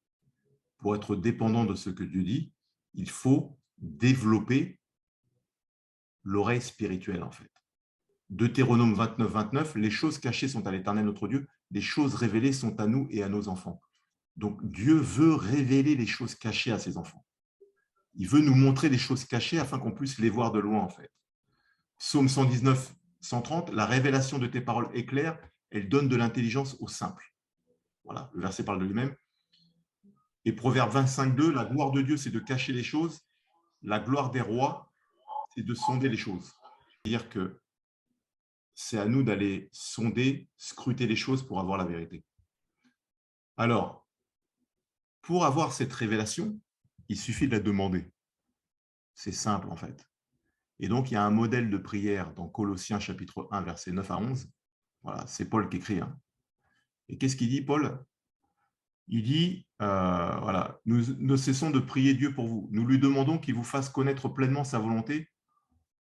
Pour être dépendant de ce que Dieu dit, il faut développer l'oreille spirituelle, en fait. Deutéronome 29, 29, les choses cachées sont à l'Éternel notre Dieu, les choses révélées sont à nous et à nos enfants. Donc, Dieu veut révéler les choses cachées à ses enfants. Il veut nous montrer des choses cachées afin qu'on puisse les voir de loin, en fait. Psaume 119, 130, la révélation de tes paroles est claire, elle donne de l'intelligence aux simples. Voilà, le verset parle de lui-même. Et Proverbe 25, 2, la gloire de Dieu, c'est de cacher les choses, la gloire des rois, c'est de sonder les choses. C'est-à-dire que c'est à nous d'aller sonder, scruter les choses pour avoir la vérité. Alors, pour avoir cette révélation, il suffit de la demander. C'est simple, en fait. Et donc, il y a un modèle de prière dans Colossiens chapitre 1, versets 9 à 11. Voilà, c'est Paul qui écrit. Hein. Et qu'est-ce qu'il dit, Paul? Il dit, voilà, nous ne cessons de prier Dieu pour vous. Nous lui demandons qu'il vous fasse connaître pleinement sa volonté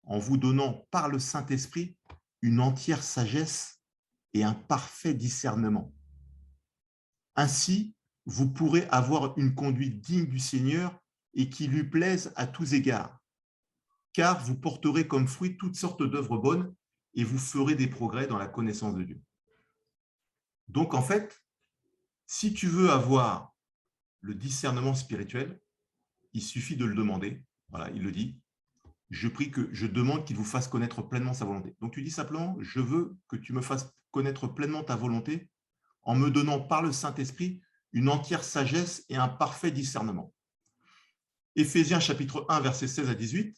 en vous donnant par le Saint-Esprit une entière sagesse et un parfait discernement. Ainsi, vous pourrez avoir une conduite digne du Seigneur et qui lui plaise à tous égards, car vous porterez comme fruit toutes sortes d'œuvres bonnes et vous ferez des progrès dans la connaissance de Dieu. Donc, en fait, si tu veux avoir le discernement spirituel, il suffit de le demander. Voilà, il le dit. Je demande qu'il vous fasse connaître pleinement sa volonté. Donc, tu dis simplement, je veux que tu me fasses connaître pleinement ta volonté en me donnant par le Saint-Esprit une entière sagesse et un parfait discernement. Éphésiens chapitre 1, versets 16 à 18.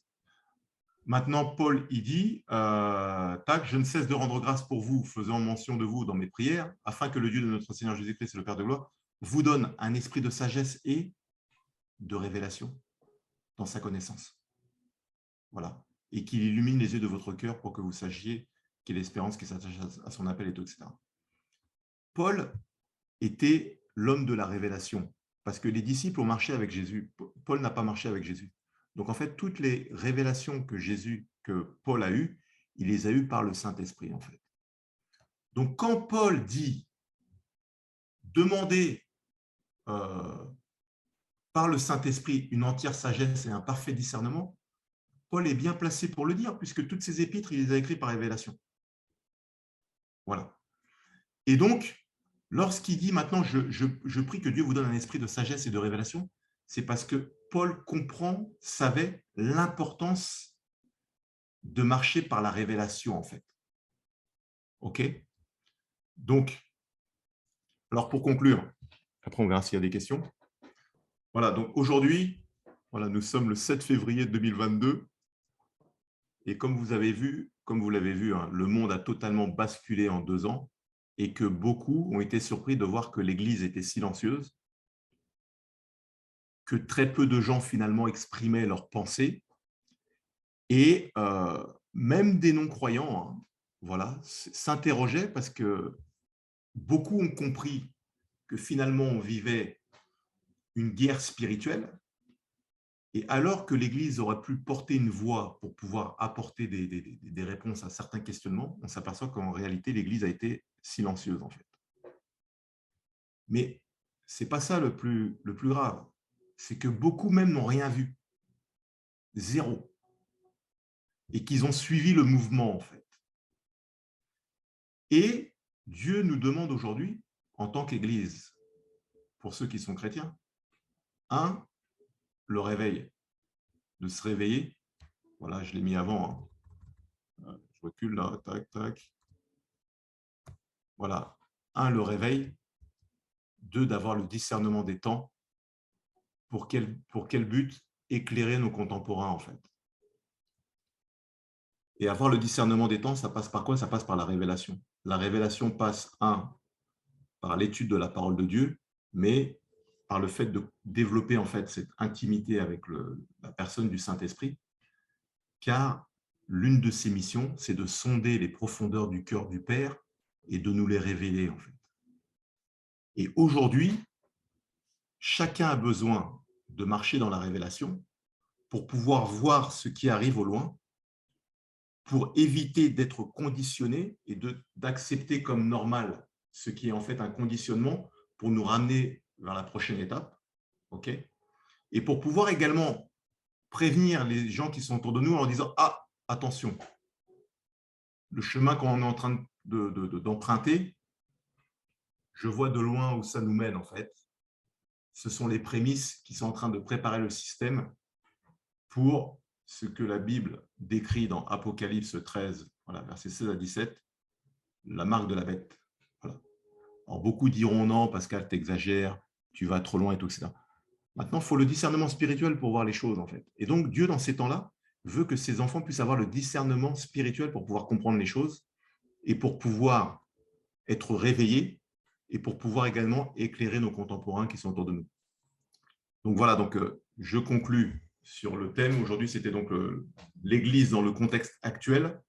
Maintenant, Paul, il dit, je ne cesse de rendre grâce pour vous, faisant mention de vous dans mes prières, afin que le Dieu de notre Seigneur Jésus-Christ et le Père de gloire vous donne un esprit de sagesse et de révélation dans sa connaissance. Voilà. Et qu'il illumine les yeux de votre cœur pour que vous sachiez quelle espérance qui s'attache à son appel et tout, etc. Paul était l'homme de la révélation, parce que les disciples ont marché avec Jésus. Paul n'a pas marché avec Jésus. Donc, en fait, toutes les révélations que Paul a eues, il les a eues par le Saint-Esprit, en fait. Donc, quand Paul dit demander par le Saint-Esprit une entière sagesse et un parfait discernement, Paul est bien placé pour le dire, puisque toutes ses épîtres, il les a écrites par révélation. Voilà. Et donc, lorsqu'il dit maintenant, je prie que Dieu vous donne un esprit de sagesse et de révélation, c'est parce que Paul savait l'importance de marcher par la révélation, en fait. OK? Donc, alors pour conclure, après on verra s'il y a des questions. Voilà, donc aujourd'hui, voilà, nous sommes le 7 février 2022. Et comme vous l'avez vu, hein, le monde a totalement basculé en 2 ans et que beaucoup ont été surpris de voir que l'Église était silencieuse, que très peu de gens finalement exprimaient leurs pensées et même des non-croyants, hein, voilà, s'interrogeaient parce que beaucoup ont compris que finalement on vivait une guerre spirituelle. Et alors que l'Église aurait pu porter une voix pour pouvoir apporter des réponses à certains questionnements, on s'aperçoit qu'en réalité, l'Église a été silencieuse, en fait. Mais ce n'est pas ça le plus grave. C'est que beaucoup même n'ont rien vu. Zéro. Et qu'ils ont suivi le mouvement, en fait. Et Dieu nous demande aujourd'hui, en tant qu'Église, pour ceux qui sont chrétiens, le réveil, de se réveiller. Voilà, je l'ai mis avant. Hein. Je recule là, tac, tac. Voilà. 1, le réveil. 2, d'avoir le discernement des temps. Pour quel but? Éclairer nos contemporains, en fait. Et avoir le discernement des temps, ça passe par quoi? Ça passe par la révélation. La révélation passe, par l'étude de la parole de Dieu, mais par le fait de développer en fait cette intimité avec la personne du Saint-Esprit, car l'une de ses missions, c'est de sonder les profondeurs du cœur du Père et de nous les révéler en fait. Et aujourd'hui, chacun a besoin de marcher dans la révélation pour pouvoir voir ce qui arrive au loin, pour éviter d'être conditionné et d'accepter comme normal ce qui est en fait un conditionnement pour nous ramener vers la prochaine étape, ok? Et pour pouvoir également prévenir les gens qui sont autour de nous en disant « Ah, attention, le chemin qu'on est en train d'emprunter, je vois de loin où ça nous mène en fait. Ce sont les prémices qui sont en train de préparer le système pour ce que la Bible décrit dans Apocalypse 13, voilà, versets 16 à 17, la marque de la bête. Voilà. Alors, beaucoup diront non, Pascal, t'exagères, tu vas trop loin et tout, etc. Maintenant, il faut le discernement spirituel pour voir les choses, en fait. Et donc, Dieu, dans ces temps-là, veut que ses enfants puissent avoir le discernement spirituel pour pouvoir comprendre les choses et pour pouvoir être réveillés et pour pouvoir également éclairer nos contemporains qui sont autour de nous. Donc voilà, donc, je conclus sur le thème. Aujourd'hui, c'était donc l'Église dans le contexte actuel.